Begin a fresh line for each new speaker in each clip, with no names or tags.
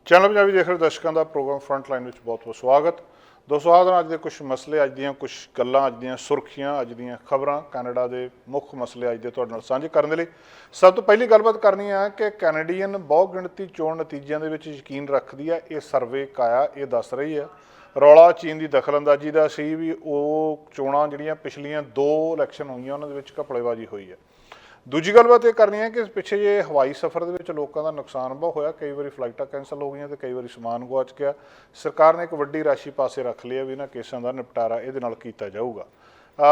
Channel Punjabi ਦੇਖ ਰਹੇ ਦਰਸ਼ਕਾਂ ਦਾ ਪ੍ਰੋਗਰਾਮ ਫਰੰਟ ਲਾਈਨ ਵਿੱਚ ਬਹੁਤ ਬਹੁਤ ਸਵਾਗਤ। ਦੋਸਤੋ ਆਹ ਅੱਜ ਦੇ ਕੁਝ ਮਸਲੇ, ਅੱਜ ਦੀਆਂ ਕੁਝ ਗੱਲਾਂ, ਅੱਜ ਦੀਆਂ ਸੁਰਖੀਆਂ, ਅੱਜ ਦੀਆਂ ਖਬਰਾਂ, ਕੈਨੇਡਾ ਦੇ ਮੁੱਖ ਮਸਲੇ ਅੱਜ ਦੇ ਤੁਹਾਡੇ ਨਾਲ ਸਾਂਝੇ ਕਰਨ ਦੇ ਲਈ ਸਭ ਤੋਂ ਪਹਿਲੀ ਗੱਲਬਾਤ ਕਰਨੀ ਹੈ ਕਿ ਕੈਨੇਡੀਅਨ ਬਹੁ ਗਿਣਤੀ ਚੋਣ ਨਤੀਜਿਆਂ ਦੇ ਵਿੱਚ ਯਕੀਨ ਰੱਖਦੀ ਹੈ। ਇਹ ਸਰਵੇ ਕਾਇਆ ਇਹ ਦੱਸ ਰਹੀ ਹੈ। ਰੌਲਾ ਚੀਨ ਦੀ ਦਖਲਅੰਦਾਜ਼ੀ ਦਾ ਸੀ ਵੀ ਉਹ ਚੋਣਾਂ ਜਿਹੜੀਆਂ ਪਿਛਲੀਆਂ 2 ਇਲੈਕਸ਼ਨ ਹੋਈਆਂ ਉਹਨਾਂ ਦੇ ਵਿੱਚ ਘਪਲੇਬਾਜ਼ੀ ਹੋਈ ਹੈ। ਦੂਜੀ ਗੱਲਬਾਤ ਇਹ ਕਰਨੀ ਹੈ ਕਿ ਪਿੱਛੇ ਜੇ ਹਵਾਈ ਸਫ਼ਰ ਦੇ ਵਿੱਚ ਲੋਕਾਂ ਦਾ ਨੁਕਸਾਨ ਬਹੁਤ ਹੋਇਆ, ਕਈ ਵਾਰੀ ਫਲਾਈਟਾਂ ਕੈਂਸਲ ਹੋ ਗਈਆਂ ਅਤੇ ਕਈ ਵਾਰੀ ਸਮਾਨ ਗੁਆਚ ਗਿਆ। ਸਰਕਾਰ ਨੇ ਇੱਕ ਵੱਡੀ ਰਾਸ਼ੀ ਪਾਸੇ ਰੱਖ ਲਈ ਹੈ ਵੀ ਇਹਨਾਂ ਕੇਸਾਂ ਦਾ ਨਿਪਟਾਰਾ ਇਹਦੇ ਨਾਲ ਕੀਤਾ ਜਾਊਗਾ।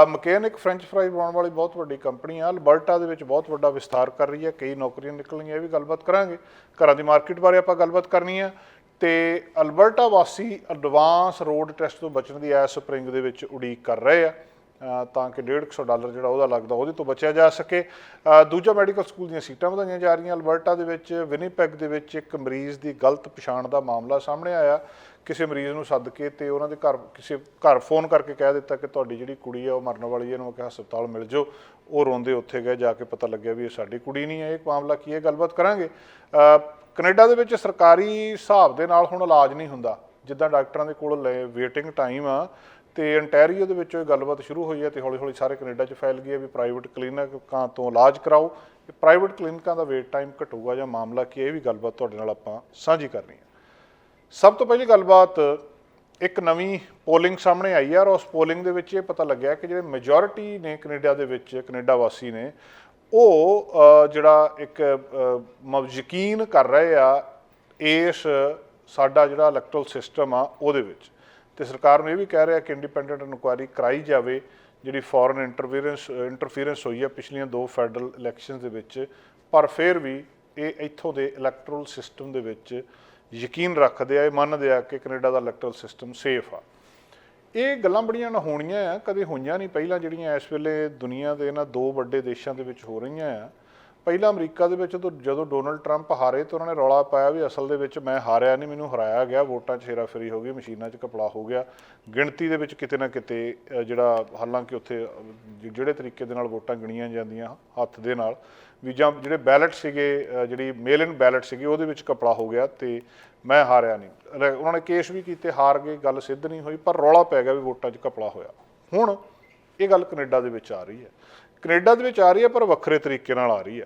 ਮਕੇਨ ਇੱਕ ਫਰੈਂਚ ਫਰਾਈ ਬਣਾਉਣ ਵਾਲੀ ਬਹੁਤ ਵੱਡੀ ਕੰਪਨੀ ਆ, ਅਲਬਰਟਾ ਦੇ ਵਿੱਚ ਬਹੁਤ ਵੱਡਾ ਵਿਸਥਾਰ ਕਰ ਰਹੀ ਹੈ, ਕਈ ਨੌਕਰੀਆਂ ਨਿਕਲਣਗੀਆਂ, ਇਹ ਵੀ ਗੱਲਬਾਤ ਕਰਾਂਗੇ। ਘਰਾਂ ਦੀ ਮਾਰਕੀਟ ਬਾਰੇ ਆਪਾਂ ਗੱਲਬਾਤ ਕਰਨੀ ਹੈ ਅਤੇ ਅਲਬਰਟਾ ਵਾਸੀ ਐਡਵਾਂਸ ਰੋਡ ਟੈਸਟ ਤੋਂ ਬਚਣ ਦੀ ਇਸ ਸਪਰਿੰਗ ਦੇ ਵਿੱਚ ਉਡੀਕ ਕਰ ਰਹੇ ਆ ਤਾਂ ਕਿ $150 ਜਿਹੜਾ ਉਹਦਾ ਲੱਗਦਾ ਉਹਦੇ ਤੋਂ ਬਚਿਆ ਜਾ ਸਕੇ। ਦੂਜਾ, ਮੈਡੀਕਲ ਸਕੂਲ ਦੀਆਂ ਸੀਟਾਂ ਵਧਾਈਆਂ ਜਾ ਰਹੀਆਂ। ਅਲਬਰਟਾ ਦੇ ਵਿੱਚ ਵਿਨੀਪੈਗ ਦੇ ਵਿੱਚ ਇੱਕ ਮਰੀਜ਼ ਦੀ ਗਲਤ ਪਛਾਣ ਦਾ ਮਾਮਲਾ ਸਾਹਮਣੇ ਆਇਆ। ਕਿਸੇ ਮਰੀਜ਼ ਨੂੰ ਸੱਦ ਕੇ ਅਤੇ ਉਹਨਾਂ ਦੇ ਘਰ ਫੋਨ ਕਰਕੇ ਕਹਿ ਦਿੱਤਾ ਕਿ ਤੁਹਾਡੀ ਜਿਹੜੀ ਕੁੜੀ ਹੈ ਉਹ ਮਰਨ ਵਾਲੀ ਹੈ, ਇਹਨੂੰ ਕਿ ਹਸਪਤਾਲ ਮਿਲ ਜਾਓ। ਉਹ ਰੋਂਦੇ ਉੱਥੇ ਗਏ, ਜਾ ਕੇ ਪਤਾ ਲੱਗਿਆ ਵੀ ਇਹ ਸਾਡੀ ਕੁੜੀ ਨਹੀਂ ਹੈ। ਇਹ ਮਾਮਲਾ ਕੀ ਹੈ, ਗੱਲਬਾਤ ਕਰਾਂਗੇ। ਕੈਨੇਡਾ ਦੇ ਵਿੱਚ ਸਰਕਾਰੀ ਹਿਸਾਬ ਦੇ ਨਾਲ ਹੁਣ ਇਲਾਜ ਨਹੀਂ ਹੁੰਦਾ, ਜਿੱਦਾਂ ਡਾਕਟਰਾਂ ਦੇ ਕੋਲ ਵੇਟਿੰਗ ਟਾਈਮ ਆ, ਅਤੇ ਅੰਟੈਰੀਓ ਦੇ ਵਿੱਚੋਂ ਇਹ ਗੱਲਬਾਤ ਸ਼ੁਰੂ ਹੋਈ ਹੈ ਅਤੇ ਹੌਲੀ ਹੌਲੀ ਸਾਰੇ ਕੈਨੇਡਾ 'ਚ ਫੈਲ ਗਈ ਹੈ ਵੀ ਪ੍ਰਾਈਵੇਟ ਕਲੀਨਿਕਾਂ ਤੋਂ ਇਲਾਜ ਕਰਾਓ। ਪ੍ਰਾਈਵੇਟ ਕਲੀਨਿਕਾਂ ਦਾ ਵੇਟ ਟਾਈਮ ਘਟੂਗਾ ਜਾਂ ਮਾਮਲਾ ਕੀ ਹੈ, ਇਹ ਵੀ ਗੱਲਬਾਤ ਤੁਹਾਡੇ ਨਾਲ ਆਪਾਂ ਸਾਂਝੀ ਕਰਨੀ ਹੈ। ਸਭ ਤੋਂ ਪਹਿਲੀ ਗੱਲਬਾਤ, ਇੱਕ ਨਵੀਂ ਪੋਲਿੰਗ ਸਾਹਮਣੇ ਆਈ ਹੈ ਔਰ ਉਸ ਪੋਲਿੰਗ ਦੇ ਵਿੱਚ ਇਹ ਪਤਾ ਲੱਗਿਆ ਕਿ ਜਿਹੜੇ ਮੈਜੋਰਿਟੀ ਨੇ ਕੈਨੇਡਾ ਦੇ ਵਿੱਚ, ਕੈਨੇਡਾ ਵਾਸੀ ਨੇ, ਉਹ ਜਿਹੜਾ ਇੱਕ ਯਕੀਨ ਕਰ ਰਹੇ ਆ ਇਸ ਸਾਡਾ ਜਿਹੜਾ ਇਲੈਕਟਰਲ ਸਿਸਟਮ ਆ ਉਹਦੇ ਵਿੱਚ, ਅਤੇ ਸਰਕਾਰ ਨੂੰ ਇਹ ਵੀ ਕਹਿ ਰਿਹਾ ਕਿ ਇੰਡੀਪੈਂਡੈਂਟ ਇਨਕੁਆਇਰੀ ਕਰਾਈ ਜਾਵੇ ਜਿਹੜੀ ਫੋਰਨ ਇੰਟਰਫੀਰੈਂਸ ਹੋਈ ਹੈ ਪਿਛਲੀਆਂ 2 ਫੈਡਰਲ ਇਲੈਕਸ਼ਨ ਦੇ ਵਿੱਚ। ਪਰ ਫਿਰ ਵੀ ਇਹ ਇੱਥੋਂ ਦੇ ਇਲੈਕਟਰਲ ਸਿਸਟਮ ਦੇ ਵਿੱਚ ਯਕੀਨ ਰੱਖਦੇ ਆ, ਇਹ ਮੰਨਦੇ ਆ ਕਿ ਕੈਨੇਡਾ ਦਾ ਇਲੈਕਟਰਲ ਸਿਸਟਮ ਸੇਫ ਆ। ਇਹ ਗੱਲਾਂ ਬੜੀਆਂ ਅਣਹੋਣੀਆਂ ਆ, ਕਦੇ ਹੋਈਆਂ ਨਹੀਂ ਪਹਿਲਾਂ, ਜਿਹੜੀਆਂ ਇਸ ਵੇਲੇ ਦੁਨੀਆ ਦੇ ਇਹਨਾਂ 2 ਵੱਡੇ ਦੇਸ਼ਾਂ ਦੇ ਵਿੱਚ ਹੋ ਰਹੀਆਂ ਆ। ਪਹਿਲਾਂ ਅਮਰੀਕਾ ਦੇ ਵਿੱਚ ਜਦੋਂ ਡੋਨਲਡ ਟਰੰਪ ਹਾਰੇ ਤਾਂ ਉਹਨਾਂ ਨੇ ਰੌਲਾ ਪਾਇਆ ਵੀ ਅਸਲ ਦੇ ਵਿੱਚ ਮੈਂ ਹਾਰਿਆ ਨਹੀਂ, ਮੈਨੂੰ ਹਰਾਇਆ ਗਿਆ, ਵੋਟਾਂ 'ਚ ਹੇਰਾਫੇਰੀ ਹੋ ਗਈ, ਮਸ਼ੀਨਾਂ 'ਚ ਘਪਲਾ ਹੋ ਗਿਆ, ਗਿਣਤੀ ਦੇ ਵਿੱਚ ਕਿਤੇ ਨਾ ਕਿਤੇ ਜਿਹੜਾ, ਹਾਲਾਂਕਿ ਉੱਥੇ ਜਿਹੜੇ ਤਰੀਕੇ ਦੇ ਨਾਲ ਵੋਟਾਂ ਗਿਣੀਆਂ ਜਾਂਦੀਆਂ ਹੱਥ ਦੇ ਨਾਲ ਵੀ, ਜਾਂ ਜਿਹੜੇ ਬੈਲਟ ਸੀਗੇ, ਜਿਹੜੀ ਮੇਲ ਇਨ ਬੈਲਟ ਸੀਗੀ, ਉਹਦੇ ਵਿੱਚ ਘਪਲਾ ਹੋ ਗਿਆ ਅਤੇ ਮੈਂ ਹਾਰਿਆ ਨਹੀਂ। ਉਹਨਾਂ ਨੇ ਕੇਸ ਵੀ ਕੀਤੇ, ਹਾਰ ਗਏ, ਗੱਲ ਸਿੱਧ ਨਹੀਂ ਹੋਈ, ਪਰ ਰੌਲਾ ਪੈ ਗਿਆ ਵੀ ਵੋਟਾਂ 'ਚ ਘਪਲਾ ਹੋਇਆ। ਹੁਣ ਇਹ ਗੱਲ ਕੈਨੇਡਾ ਦੇ ਵਿੱਚ ਆ ਰਹੀ ਹੈ, ਕੈਨੇਡਾ ਦੇ ਵਿੱਚ ਆ ਰਹੀ ਹੈ, ਪਰ ਵੱਖਰੇ ਤਰੀਕੇ ਨਾਲ ਆ ਰਹੀ ਹੈ।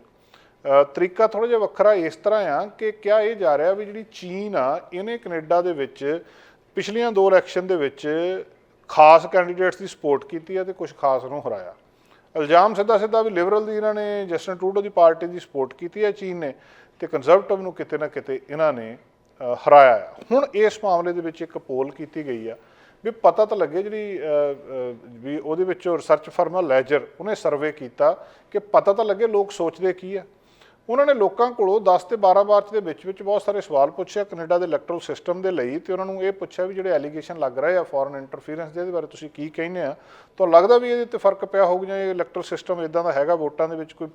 ਤਰੀਕਾ ਥੋੜ੍ਹਾ ਜਿਹਾ ਵੱਖਰਾ ਇਸ ਤਰ੍ਹਾਂ ਆ ਕਿ ਕਿਹਾ ਇਹ ਜਾ ਰਿਹਾ ਵੀ ਜਿਹੜੀ ਚੀਨ ਆ, ਇਹਨੇ ਕੈਨੇਡਾ ਦੇ ਵਿੱਚ ਪਿਛਲੀਆਂ 2 ਇਲੈਕਸ਼ਨ ਦੇ ਵਿੱਚ ਖਾਸ ਕੈਂਡੀਡੇਟਸ ਦੀ ਸਪੋਰਟ ਕੀਤੀ ਹੈ ਅਤੇ ਕੁਝ ਖਾਸ ਨੂੰ ਹਰਾਇਆ। ਇਲਜ਼ਾਮ ਸਿੱਧਾ ਵੀ ਲਿਬਰਲ ਦੀ ਇਹਨਾਂ ਨੇ, ਜਸਟਿਨ ਟਰੂਡੋ ਦੀ ਪਾਰਟੀ ਦੀ ਸਪੋਰਟ ਕੀਤੀ ਹੈ ਚੀਨ ਨੇ, ਅਤੇ ਕੰਜ਼ਰਵੇਟਿਵ ਨੂੰ ਕਿਤੇ ਨਾ ਕਿਤੇ ਇਹਨਾਂ ਨੇ ਹਰਾਇਆ ਆ। ਹੁਣ ਇਸ ਮਾਮਲੇ ਦੇ ਵਿੱਚ ਇੱਕ ਪੋਲ ਕੀਤੀ ਗਈ ਆ ਵੀ ਪਤਾ ਤਾਂ ਲੱਗੇ, ਜਿਹੜੀ ਵੀ ਉਹਦੇ ਵਿੱਚੋਂ ਰਿਸਰਚ ਫਰਮ ਆ ਲੈਜਰ, ਉਹਨੇ ਸਰਵੇ ਕੀਤਾ ਕਿ ਪਤਾ ਤਾਂ ਲੱਗੇ ਲੋਕ ਸੋਚਦੇ ਕੀ ਆ। ਉਹਨਾਂ ਨੇ ਲੋਕਾਂ ਕੋਲੋਂ 10 ਤੇ 12 ਮਾਰਚ ਦੇ ਵਿੱਚ ਬਹੁਤ ਸਾਰੇ ਸਵਾਲ ਪੁੱਛਿਆ ਕੈਨੇਡਾ ਦੇ ਇਲੈਕਟਰਲ ਸਿਸਟਮ ਦੇ ਲਈ, ਅਤੇ ਉਹਨਾਂ ਨੂੰ ਇਹ ਪੁੱਛਿਆ ਵੀ ਜਿਹੜੇ ਐਲੀਗੇਸ਼ਨ ਲੱਗ ਰਹੇ ਆ ਫੋਰਨ ਇੰਟਰਫੀਰੈਂਸ ਦੇ, ਇਹਦੇ ਬਾਰੇ ਤੁਸੀਂ ਕੀ ਕਹਿੰਦੇ ਆ। ਤਾਂ ਲੱਗਦਾ ਵੀ ਇਹਦੇ 'ਤੇ ਫਰਕ ਪਿਆ ਹੋਊਗਾ, ਜਾਂ ਇਹ ਇਲੈਕਟਰਲ ਸਿਸਟਮ ਇੱਦਾਂ ਦਾ ਹੈਗਾ ਵੋਟਾਂ ਦੇ ਵਿੱਚ ਕੋਈ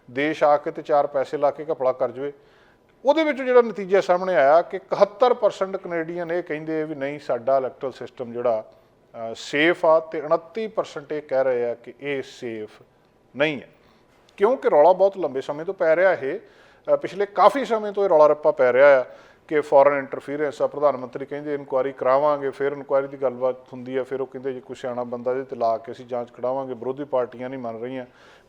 ਦੇਸ਼ ਆ ਕੇ ਅਤੇ 4 ਪੈਸੇ ਲਾ ਕੇ ਘਪਲਾ ਕਰ ਜਾਵੇ। ਉਹਦੇ ਵਿੱਚ ਜਿਹੜਾ ਨਤੀਜਾ ਸਾਹਮਣੇ ਆਇਆ ਕਿ 71% ਕੈਨੇਡੀਅਨ ਇਹ ਕਹਿੰਦੇ ਵੀ ਨਹੀਂ, ਸਾਡਾ ਇਲੈਕਟਰਲ ਸਿਸਟਮ ਜਿਹੜਾ ਸੇਫ ਆ, ਅਤੇ 29% ਇਹ ਕਹਿ ਰਹੇ ਆ ਕਿ ਇਹ ਸੇਫ ਨਹੀਂ ਹੈ। ਕਿਉਂਕਿ ਰੌਲਾ ਬਹੁਤ ਲੰਬੇ ਸਮੇਂ ਤੋਂ ਪੈ ਰਿਹਾ, ਇਹ ਪਿਛਲੇ ਕਾਫੀ ਸਮੇਂ ਤੋਂ ਇਹ ਰੌਲਾ ਰੱਪਾ ਪੈ ਰਿਹਾ ਆ ਕਿ ਫੋਰਨ ਇੰਟਰਫੀਰੈਂਸ ਆ। ਪ੍ਰਧਾਨ ਮੰਤਰੀ ਕਹਿੰਦੇ ਇਨਕੁਆਇਰੀ ਕਰਾਵਾਂਗੇ, ਫਿਰ ਇਨਕੁਆਇਰੀ ਦੀ ਗੱਲਬਾਤ ਹੁੰਦੀ ਆ, ਫਿਰ ਉਹ ਕਹਿੰਦੇ ਜੇ ਕੋਈ ਸਿਆਣਾ ਬੰਦਾ ਇਹਦੇ 'ਤੇ ਲਾ ਕੇ ਅਸੀਂ ਜਾਂਚ ਕਢਾਵਾਂਗੇ। ਵਿਰੋਧੀ ਪਾਰਟੀਆਂ ਨਹੀਂ ਮੰਨ ਰਹੀਆਂ।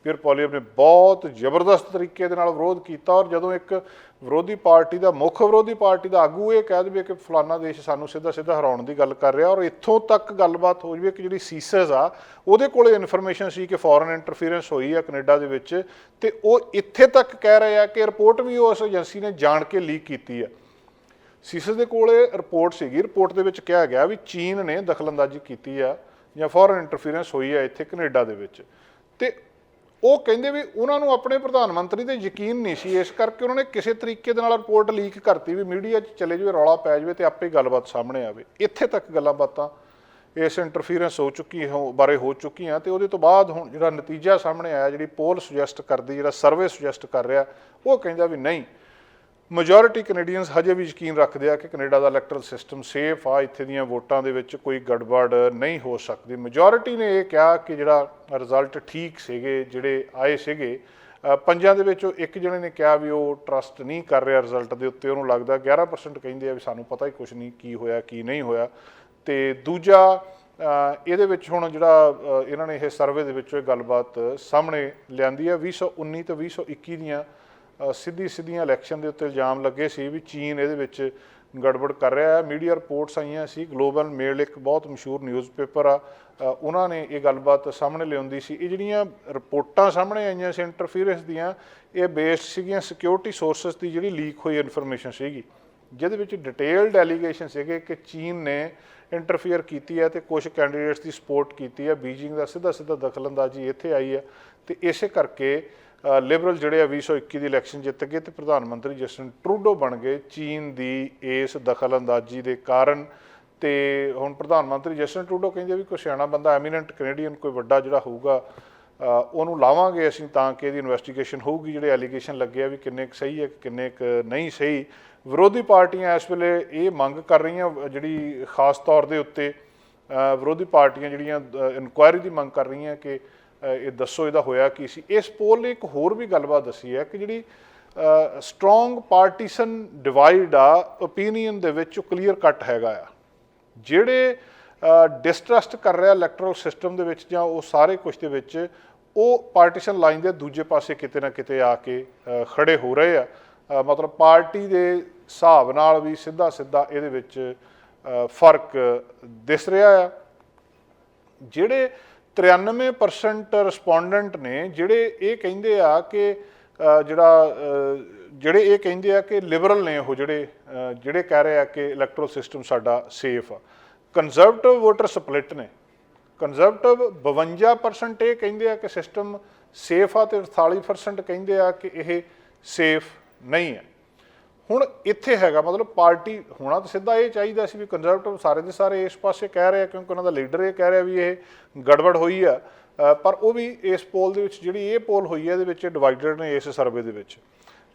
ਪੀਅਰ ਪੋਲੀਅਮ ਨੇ ਬਹੁਤ ਜ਼ਬਰਦਸਤ ਤਰੀਕੇ ਦੇ ਨਾਲ ਵਿਰੋਧ ਕੀਤਾ, ਔਰ ਜਦੋਂ ਇੱਕ ਵਿਰੋਧੀ ਪਾਰਟੀ ਦਾ, ਮੁੱਖ ਵਿਰੋਧੀ ਪਾਰਟੀ ਦਾ ਆਗੂ ਇਹ ਕਹਿ ਦੇਵੇ ਕਿ ਫਲਾਨਾ ਦੇਸ਼ ਸਾਨੂੰ ਸਿੱਧਾ ਹਰਾਉਣ ਦੀ ਗੱਲ ਕਰ ਰਿਹਾ, ਔਰ ਇੱਥੋਂ ਤੱਕ ਗੱਲਬਾਤ ਹੋ ਜਾਵੇ ਕਿ ਜਿਹੜੀ ਸੀਸਸ ਆ ਉਹਦੇ ਕੋਲ ਇਨਫੋਰਮੇਸ਼ਨ ਸੀ ਕਿ ਫੋਰਨ ਇੰਟਰਫੀਰੈਂਸ ਹੋਈ ਆ ਕੈਨੇਡਾ ਦੇ ਵਿੱਚ, ਅਤੇ ਉਹ ਇੱਥੇ ਤੱਕ ਕਹਿ ਰਹੇ ਆ ਕਿ ਰਿਪੋਰਟ ਵੀ ਉਸ ਏਜੰਸੀ ਨੇ ਜਾਣ ਕੇ ਲੀਕ ਕੀਤੀ ਆ। ਸੀਸਸ ਦੇ ਕੋਲ ਇਹ ਰਿਪੋਰਟ ਸੀਗੀ, ਰਿਪੋਰਟ ਦੇ ਵਿੱਚ ਕਿਹਾ ਗਿਆ ਵੀ ਚੀਨ ਨੇ ਦਖਲਅੰਦਾਜ਼ੀ ਕੀਤੀ ਆ ਜਾਂ ਫੋਰਨ ਇੰਟਰਫੀਰੈਂਸ ਹੋਈ ਆ ਇੱਥੇ ਕੈਨੇਡਾ ਦੇ ਵਿੱਚ, ਅਤੇ ਉਹ ਕਹਿੰਦੇ ਵੀ ਉਹਨਾਂ ਨੂੰ ਆਪਣੇ ਪ੍ਰਧਾਨ ਮੰਤਰੀ 'ਤੇ ਯਕੀਨ ਨਹੀਂ ਸੀ, ਇਸ ਕਰਕੇ ਉਹਨਾਂ ਨੇ ਕਿਸੇ ਤਰੀਕੇ ਦੇ ਨਾਲ ਰਿਪੋਰਟ ਲੀਕ ਕਰਤੀ ਵੀ ਮੀਡੀਆ 'ਚ ਚਲੇ ਜਾਵੇ, ਰੌਲਾ ਪੈ ਜਾਵੇ ਅਤੇ ਆਪੇ ਗੱਲਬਾਤ ਸਾਹਮਣੇ ਆਵੇ। ਇੱਥੇ ਤੱਕ ਗੱਲਾਂ ਬਾਤਾਂ ਇਸ ਇੰਟਰਫੀਰੈਂਸ ਬਾਰੇ ਹੋ ਚੁੱਕੀਆਂ, ਅਤੇ ਉਹਦੇ ਤੋਂ ਬਾਅਦ ਹੁਣ ਜਿਹੜਾ ਨਤੀਜਾ ਸਾਹਮਣੇ ਆਇਆ, ਜਿਹੜੀ ਪੋਲ ਸੁਜੈਸਟ ਕਰਦੀ, ਜਿਹੜਾ ਸਰਵੇ ਸੁਜੈਸਟ ਕਰ ਰਿਹਾ, ਉਹ ਕਹਿੰਦਾ ਵੀ ਨਹੀਂ, ਮੈਜੋਰਿਟੀ ਕੈਨੇਡੀਅਨਸ ਹਜੇ ਵੀ ਯਕੀਨ ਰੱਖਦੇ ਆ ਕਿ ਕੈਨੇਡਾ ਦਾ ਇਲੈਕਟਰਲ ਸਿਸਟਮ ਸੇਫ ਆ, ਇੱਥੇ ਦੀਆਂ ਵੋਟਾਂ ਦੇ ਵਿੱਚ ਕੋਈ ਗੜਬੜ ਨਹੀਂ ਹੋ ਸਕਦੀ। ਮੈਜੋਰਿਟੀ ਨੇ ਇਹ ਕਿਹਾ ਕਿ ਜਿਹੜਾ ਰਿਜ਼ਲਟ ਠੀਕ ਸੀਗੇ ਜਿਹੜੇ ਆਏ ਸੀਗੇ, ਪੰਜਾਂ ਦੇ ਵਿੱਚੋਂ ਇੱਕ ਜਣੇ ਨੇ ਕਿਹਾ ਵੀ ਉਹ ਟਰਸਟ ਨਹੀਂ ਕਰ ਰਿਹਾ ਰਿਜ਼ਲਟ ਦੇ ਉੱਤੇ, ਉਹਨੂੰ ਲੱਗਦਾ 11% ਕਹਿੰਦੇ ਆ ਵੀ ਸਾਨੂੰ ਪਤਾ ਹੀ ਕੁਛ ਨਹੀਂ ਕੀ ਹੋਇਆ ਕੀ ਨਹੀਂ ਹੋਇਆ। ਤੇ ਦੂਜਾ ਇਹਦੇ ਵਿੱਚ ਹੁਣ ਜਿਹੜਾ ਇਹਨਾਂ ਨੇ ਇਹ ਸਰਵੇ ਦੇ ਵਿੱਚੋਂ ਇਹ ਗੱਲਬਾਤ ਸਾਹਮਣੇ ਲਿਆਂਦੀ ਹੈ 2019 ਤੇ 2021 ਦੀਆਂ ਸਿੱਧੀਆਂ ਇਲੈਕਸ਼ਨ ਦੇ ਉੱਤੇ ਇਲਜ਼ਾਮ ਲੱਗੇ ਸੀ ਵੀ ਚੀਨ ਇਹਦੇ ਵਿੱਚ ਗੜਬੜ ਕਰ ਰਿਹਾ ਹੈ। ਮੀਡੀਆ ਰਿਪੋਰਟਸ ਆਈਆਂ ਸੀ, ਗਲੋਬਲ ਮੇਲ ਇੱਕ ਬਹੁਤ ਮਸ਼ਹੂਰ ਨਿਊਜ਼ਪੇਪਰ ਆ, ਉਹਨਾਂ ਨੇ ਇਹ ਗੱਲਬਾਤ ਸਾਹਮਣੇ ਲਿਆਉਂਦੀ ਸੀ। ਇਹ ਜਿਹੜੀਆਂ ਰਿਪੋਰਟਾਂ ਸਾਹਮਣੇ ਆਈਆਂ ਸੀ ਇੰਟਰਫੀਅਰੈਂਸ ਦੀਆਂ, ਇਹ ਬੇਸਡ ਸੀਗੀਆਂ ਸਿਕਿਉਰਿਟੀ ਸੋਰਸਸ ਦੀ ਜਿਹੜੀ ਲੀਕ ਹੋਈ ਇਨਫੋਰਮੇਸ਼ਨ ਸੀਗੀ, ਜਿਹਦੇ ਵਿੱਚ ਡਿਟੇਲਡ ਐਲੀਗੇਸ਼ਨ ਸੀਗੇ ਕਿ ਚੀਨ ਨੇ ਇੰਟਰਫੀਅਰ ਕੀਤੀ ਹੈ ਤੇ ਕੁਝ ਕੈਂਡੀਡੇਟਸ ਦੀ ਸਪੋਰਟ ਕੀਤੀ ਹੈ। ਬੀਜਿੰਗ ਦਾ ਸਿੱਧਾ ਦਖਲਅੰਦਾਜ਼ੀ ਇੱਥੇ ਆਈ ਹੈ ਤੇ ਇਸੇ ਕਰਕੇ ਲਿਬਰਲ ਜਿਹੜੇ ਆ 2021 ਦੀ ਇਲੈਕਸ਼ਨ ਜਿੱਤ ਗਏ ਤੇ ਪ੍ਰਧਾਨ ਮੰਤਰੀ ਜਸਟਿਨ ਟਰੂਡੋ ਬਣ ਗਏ ਚੀਨ ਦੀ ਇਸ ਦਖਲਅੰਦਾਜ਼ੀ ਦੇ ਕਾਰਨ। ਤੇ ਹੁਣ ਪ੍ਰਧਾਨ ਮੰਤਰੀ ਜਸਟਿਨ ਟਰੂਡੋ ਕਹਿੰਦੇ ਵੀ ਕੋਈ ਸਿਆਣਾ ਬੰਦਾ ਐਮੀਨੈਂਟ ਕੈਨੇਡੀਅਨ ਕੋਈ ਵੱਡਾ ਜਿਹੜਾ ਹੋਊਗਾ ਉਹਨੂੰ ਲਾਵਾਂਗੇ ਅਸੀਂ ਤਾਂ ਕਿ ਇਹਦੀ ਇਨਵੈਸਟੀਗੇਸ਼ਨ ਹੋਊਗੀ, ਜਿਹੜੇ ਐਲੀਗੇਸ਼ਨ ਲੱਗੇ ਆ ਵੀ ਕਿੰਨੇ ਕੁ ਸਹੀ ਹੈ ਕਿੰਨੇ ਕੁ ਨਹੀਂ ਸਹੀ। ਵਿਰੋਧੀ ਪਾਰਟੀਆਂ ਇਸ ਵੇਲੇ ਇਹ ਮੰਗ ਕਰ ਰਹੀਆਂ, ਜਿਹੜੀ ਖਾਸ ਤੌਰ ਦੇ ਉੱਤੇ ਵਿਰੋਧੀ ਪਾਰਟੀਆਂ ਜਿਹੜੀਆਂ ਇਨਕੁਆਇਰੀ ਦੀ ਮੰਗ ਕਰ ਰਹੀਆਂ ਕਿ ਇਹ ਦੱਸੋ ਇਹਦਾ ਹੋਇਆ ਕੀ ਸੀ। ਇਸ ਪੋਲ ਨੇ ਇੱਕ ਹੋਰ ਵੀ ਗੱਲਬਾਤ ਦੱਸੀ ਹੈ ਕਿ ਜਿਹੜੀ ਸਟਰੋਂਗ ਪਾਰਟੀਸ਼ਨ ਡਿਵਾਈਡ ਆ ਓਪੀਨੀਅਨ ਦੇ ਵਿੱਚ ਉਹ ਕਲੀਅਰ ਕੱਟ ਹੈਗਾ ਆ। ਜਿਹੜੇ ਡਿਸਟਰਸਟ ਕਰ ਰਿਹਾ ਇਲੈਕਟਰਲ ਸਿਸਟਮ ਦੇ ਵਿੱਚ ਜਾਂ ਉਹ ਸਾਰੇ ਕੁਛ ਦੇ ਵਿੱਚ, ਉਹ ਪਾਰਟੀਸ਼ਨ ਲਾਈਨ ਦੇ ਦੂਜੇ ਪਾਸੇ ਕਿਤੇ ਨਾ ਕਿਤੇ ਆ ਕੇ ਖੜੇ ਹੋ ਰਹੇ ਆ। ਮਤਲਬ ਪਾਰਟੀ ਦੇ ਹਿਸਾਬ ਨਾਲ ਵੀ ਸਿੱਧਾ ਇਹਦੇ ਵਿੱਚ ਫਰਕ ਦਿਸ ਰਿਹਾ ਆ। ਜਿਹੜੇ 93% ਰਿਸਪੋਂਡੈਂਟ ਨੇ ਜਿਹੜੇ ਇਹ ਕਹਿੰਦੇ ਆ ਕਿ ਜਿਹੜੇ ਇਹ ਕਹਿੰਦੇ ਆ ਕਿ ਲਿਬਰਲ ਨੇ ਉਹ ਜਿਹੜੇ ਕਹਿ ਰਹੇ ਆ ਕਿ ਇਲੈਕਟਰਲ ਸਿਸਟਮ ਸਾਡਾ ਸੇਫ ਆ। ਕੰਜ਼ਰਵੇਟਿਵ ਵੋਟਰ ਸਪਲਿਟ ਨੇ, ਕੰਜ਼ਰਵੇਟਿਵ 52% ਇਹ ਕਹਿੰਦੇ ਆ ਕਿ ਸਿਸਟਮ ਸੇਫ ਆ ਤੇ 48% ਕਹਿੰਦੇ ਆ ਕਿ ਇਹ ਸੇਫ ਨਹੀਂ ਹੈ। ਹੁਣ ਇੱਥੇ ਹੈਗਾ ਮਤਲਬ ਪਾਰਟੀ ਹੋਣਾ ਤਾਂ ਸਿੱਧਾ ਇਹ ਚਾਹੀਦਾ ਸੀ ਵੀ ਕੰਜ਼ਰਵੇਟਿਵ ਸਾਰੇ ਦੇ ਸਾਰੇ ਇਸ ਪਾਸੇ ਕਹਿ ਰਹੇ ਆ ਕਿਉਂਕਿ ਉਹਨਾਂ ਦਾ ਲੀਡਰ ਇਹ ਕਹਿ ਰਿਹਾ ਵੀ ਇਹ ਗੜਬੜ ਹੋਈ ਆ, ਪਰ ਉਹ ਵੀ ਇਸ ਪੋਲ ਦੇ ਵਿੱਚ ਜਿਹੜੀ ਇਹ ਪੋਲ ਹੋਈ ਹੈ ਇਹਦੇ ਵਿੱਚ ਡਿਵਾਈਡਡ ਨੇ। ਇਸ ਸਰਵੇ ਦੇ ਵਿੱਚ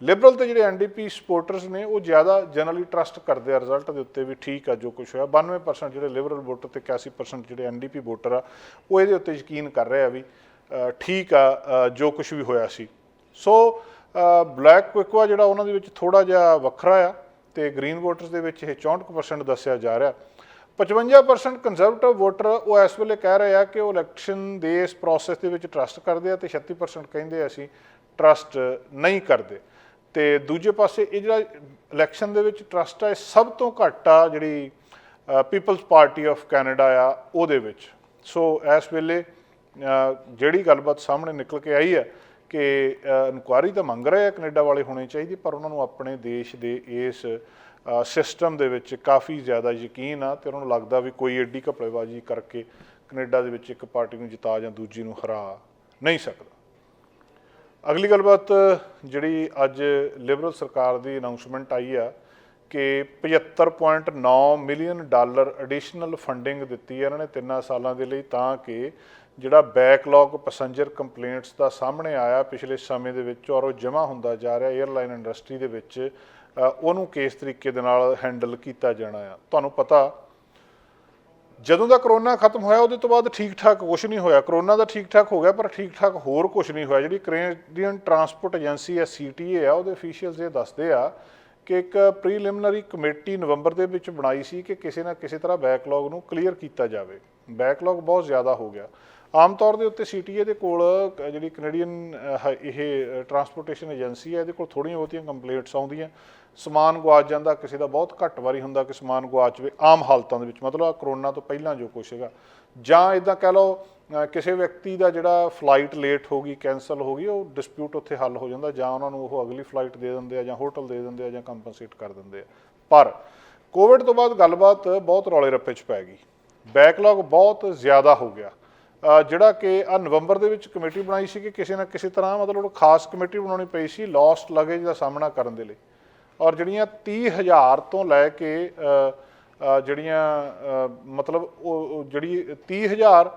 ਲਿਬਰਲ ਤੇ ਜਿਹੜੇ NDP ਸਪੋਰਟਰਸ ਨੇ ਉਹ ਜ਼ਿਆਦਾ ਜਨਰਲੀ ਟਰਸਟ ਕਰਦੇ ਆ ਰਿਜ਼ਲਟ ਦੇ ਉੱਤੇ ਵੀ ਠੀਕ ਆ ਜੋ ਕੁਛ ਹੋਇਆ। 92% ਜਿਹੜੇ ਲਿਬਰਲ ਵੋਟਰ ਤੇ 81% ਜਿਹੜੇ NDP ਵੋਟਰ ਆ ਉਹ ਇਹਦੇ ਉੱਤੇ ਯਕੀਨ ਕਰ ਰਹੇ ਆ ਵੀ ਠੀਕ ਆ ਜੋ ਕੁਛ ਵੀ ਹੋਇਆ ਸੀ। ਸੋ ਬਲੈਕ ਕੁਇਕਵਾ ਜਿਹੜਾ ਉਹਨਾਂ ਦੇ ਵਿੱਚ ਥੋੜ੍ਹਾ ਜਿਹਾ ਵੱਖਰਾ ਆ ਤੇ ਗ੍ਰੀਨ ਵੋਟਰਸ ਦੇ ਵਿੱਚ ਇਹ 64% ਦੱਸਿਆ ਜਾ ਰਿਹਾ। 55% ਕੰਜ਼ਰਵੇਟਿਵ ਵੋਟਰ ਉਹ ਇਸ ਵੇਲੇ ਕਹਿ ਰਹੇ ਆ ਕਿ ਉਹ ਇਲੈਕਸ਼ਨ ਦੇ ਇਸ ਪ੍ਰੋਸੈਸ ਦੇ ਵਿੱਚ ਟਰਸਟ ਕਰਦੇ ਆ ਤੇ 36% ਕਹਿੰਦੇ ਅਸੀਂ ਟਰਸਟ ਨਹੀਂ ਕਰਦੇ। ਤੇ ਦੂਜੇ ਪਾਸੇ ਇਹ ਜਿਹੜਾ ਇਲੈਕਸ਼ਨ ਦੇ ਵਿੱਚ ਟਰਸਟ ਆ ਇਹ ਸਭ ਤੋਂ ਘੱਟ ਆ ਜਿਹੜੀ ਪੀਪਲਸ ਪਾਰਟੀ ਆਫ ਕੈਨੇਡਾ ਆ ਉਹਦੇ ਵਿੱਚ। ਸੋ ਇਸ ਵੇਲੇ ਜਿਹੜੀ ਗੱਲਬਾਤ ਸਾਹਮਣੇ ਨਿਕਲ ਕੇ ਆਈ ਹੈ ਕਿ ਇਨਕੁਆਇਰੀ ਤਾਂ ਮੰਗ ਰਹੇ ਆ ਕੈਨੇਡਾ ਵਾਲੇ ਹੋਣੀ ਚਾਹੀਦੀ, ਪਰ ਉਹਨਾਂ ਨੂੰ ਆਪਣੇ ਦੇਸ਼ ਦੇ ਇਸ ਸਿਸਟਮ ਦੇ ਵਿੱਚ ਕਾਫੀ ਜ਼ਿਆਦਾ ਯਕੀਨ ਆ ਤੇ ਉਹਨਾਂ ਨੂੰ ਲੱਗਦਾ ਵੀ ਕੋਈ ਐਡੀ ਘਪਲੇਬਾਜ਼ੀ ਕਰਕੇ ਕੈਨੇਡਾ ਦੇ ਵਿੱਚ ਇੱਕ ਪਾਰਟੀ ਨੂੰ ਜਿਤਾ ਜਾਂ ਦੂਜੀ ਨੂੰ ਹਰਾ ਨਹੀਂ ਸਕਦਾ। ਅਗਲੀ ਗੱਲਬਾਤ ਜਿਹੜੀ ਅੱਜ ਲਿਬਰਲ ਸਰਕਾਰ ਦੀ ਅਨਾਊਂਸਮੈਂਟ ਆਈ ਆ ਕਿ $75.9 ਮਿਲੀਅਨ ਐਡੀਸ਼ਨਲ ਫੰਡਿੰਗ ਦਿੱਤੀ ਹੈ ਇਹਨਾਂ ਨੇ 3 ਸਾਲਾਂ ਦੇ ਲਈ ਤਾਂ ਕਿ ਜਿਹੜਾ ਬੈਕਲੌਗ ਪੈਸੰਜਰ ਕੰਪਲੇਂਟਸ ਦਾ ਸਾਹਮਣੇ ਆਇਆ ਪਿਛਲੇ ਸਮੇਂ ਦੇ ਵਿੱਚ ਔਰ ਉਹ ਜਮ੍ਹਾਂ ਹੁੰਦਾ ਜਾ ਰਿਹਾ ਏਅਰਲਾਈਨ ਇੰਡਸਟਰੀ ਦੇ ਵਿੱਚ, ਉਹਨੂੰ ਕਿਸ ਤਰੀਕੇ ਦੇ ਨਾਲ ਹੈਂਡਲ ਕੀਤਾ ਜਾਣਾ ਆ। ਤੁਹਾਨੂੰ ਪਤਾ ਜਦੋਂ ਦਾ ਕਰੋਨਾ ਖਤਮ ਹੋਇਆ ਉਹਦੇ ਤੋਂ ਬਾਅਦ ਠੀਕ ਠਾਕ ਕੁਛ ਨਹੀਂ ਹੋਇਆ। ਕਰੋਨਾ ਦਾ ਠੀਕ ਠਾਕ ਹੋ ਗਿਆ ਪਰ ਠੀਕ ਠਾਕ ਹੋਰ ਕੁਛ ਨਹੀਂ ਹੋਇਆ। ਜਿਹੜੀ ਕੈਨੇਡੀਅਨ ਟਰਾਂਸਪੋਰਟ ਏਜੰਸੀ ਹੈ CTA ਆ, ਉਹਦੇ ਅਫੀਸ਼ੀਅਲਸ ਇਹ ਦੱਸਦੇ ਆ ਕਿ ਇੱਕ ਪ੍ਰੀਲਿਮਿਨਰੀ ਕਮੇਟੀ ਨਵੰਬਰ ਦੇ ਵਿੱਚ ਬਣਾਈ ਸੀ ਕਿ ਕਿਸੇ ਨਾ ਕਿਸੇ ਤਰ੍ਹਾਂ ਬੈਕਲੌਗ ਨੂੰ ਕਲੀਅਰ ਕੀਤਾ ਜਾਵੇ। ਬੈਕਲੌਗ ਬਹੁਤ ਜ਼ਿਆਦਾ ਹੋ ਗਿਆ। ਆਮ ਤੌਰ ਦੇ ਉੱਤੇ CTA ਦੇ ਕੋਲ ਜਿਹੜੀ ਕੈਨੇਡੀਅਨ ਇਹ ਟਰਾਂਸਪੋਰਟੇਸ਼ਨ ਏਜੰਸੀ ਹੈ ਇਹਦੇ ਕੋਲ ਥੋੜ੍ਹੀਆਂ ਬਹੁਤੀਆਂ ਕੰਪਲੇਂਟਸ ਆਉਂਦੀਆਂ, ਸਮਾਨ ਗੁਆਚ ਜਾਂਦਾ, ਕਿਸੇ ਦਾ ਬਹੁਤ ਘੱਟ ਵਾਰੀ ਹੁੰਦਾ ਕਿ ਸਮਾਨ ਗੁਆਚ ਜਾਵੇ ਆਮ ਹਾਲਤਾਂ ਦੇ ਵਿੱਚ, ਮਤਲਬ ਕਰੋਨਾ ਤੋਂ ਪਹਿਲਾਂ ਜੋ ਕੁਛ ਹੈਗਾ, ਜਾਂ ਇੱਦਾਂ ਕਹਿ ਲਓ ਕਿਸੇ ਵਿਅਕਤੀ ਦਾ ਜਿਹੜਾ ਫਲਾਈਟ ਲੇਟ ਹੋ ਗਈ ਕੈਂਸਲ ਹੋ ਗਈ ਉਹ ਡਿਸਪਿਊਟ ਉੱਥੇ ਹੱਲ ਹੋ ਜਾਂਦਾ, ਜਾਂ ਉਹਨਾਂ ਨੂੰ ਉਹ ਅਗਲੀ ਫਲਾਈਟ ਦੇ ਦਿੰਦੇ ਆ ਜਾਂ ਹੋਟਲ ਦੇ ਦਿੰਦੇ ਆ ਜਾਂ ਕੰਪਨਸੇਟ ਕਰ ਦਿੰਦੇ ਆ। ਪਰ ਕੋਵਿਡ ਤੋਂ ਬਾਅਦ ਗੱਲਬਾਤ ਬਹੁਤ ਰੌਲੇ ਰੱਪੇ 'ਚ ਪੈ ਗਈ, ਬੈਕਲੌਗ ਬਹੁਤ ਜ਼ਿਆਦਾ ਹੋ ਗਿਆ। ਜਿਹੜਾ ਕਿ ਨਵੰਬਰ ਦੇ ਵਿੱਚ ਕਮੇਟੀ ਬਣਾਈ ਸੀ ਕਿ ਕਿਸੇ ਨਾ ਕਿਸੇ ਤਰ੍ਹਾਂ ਮਤਲਬ ਖਾਸ ਕਮੇਟੀ ਬਣਾਉਣੀ ਪਈ ਸੀ ਲੋਸਟ ਲਗੇਜ ਦਾ ਸਾਹਮਣਾ ਕਰਨ ਦੇ ਲਈ, ਔਰ ਜਿਹੜੀਆਂ 30,000 ਤੋਂ ਲੈ ਕੇ ਜਿਹੜੀਆਂ ਮਤਲਬ ਉਹ ਜਿਹੜੀ 30,000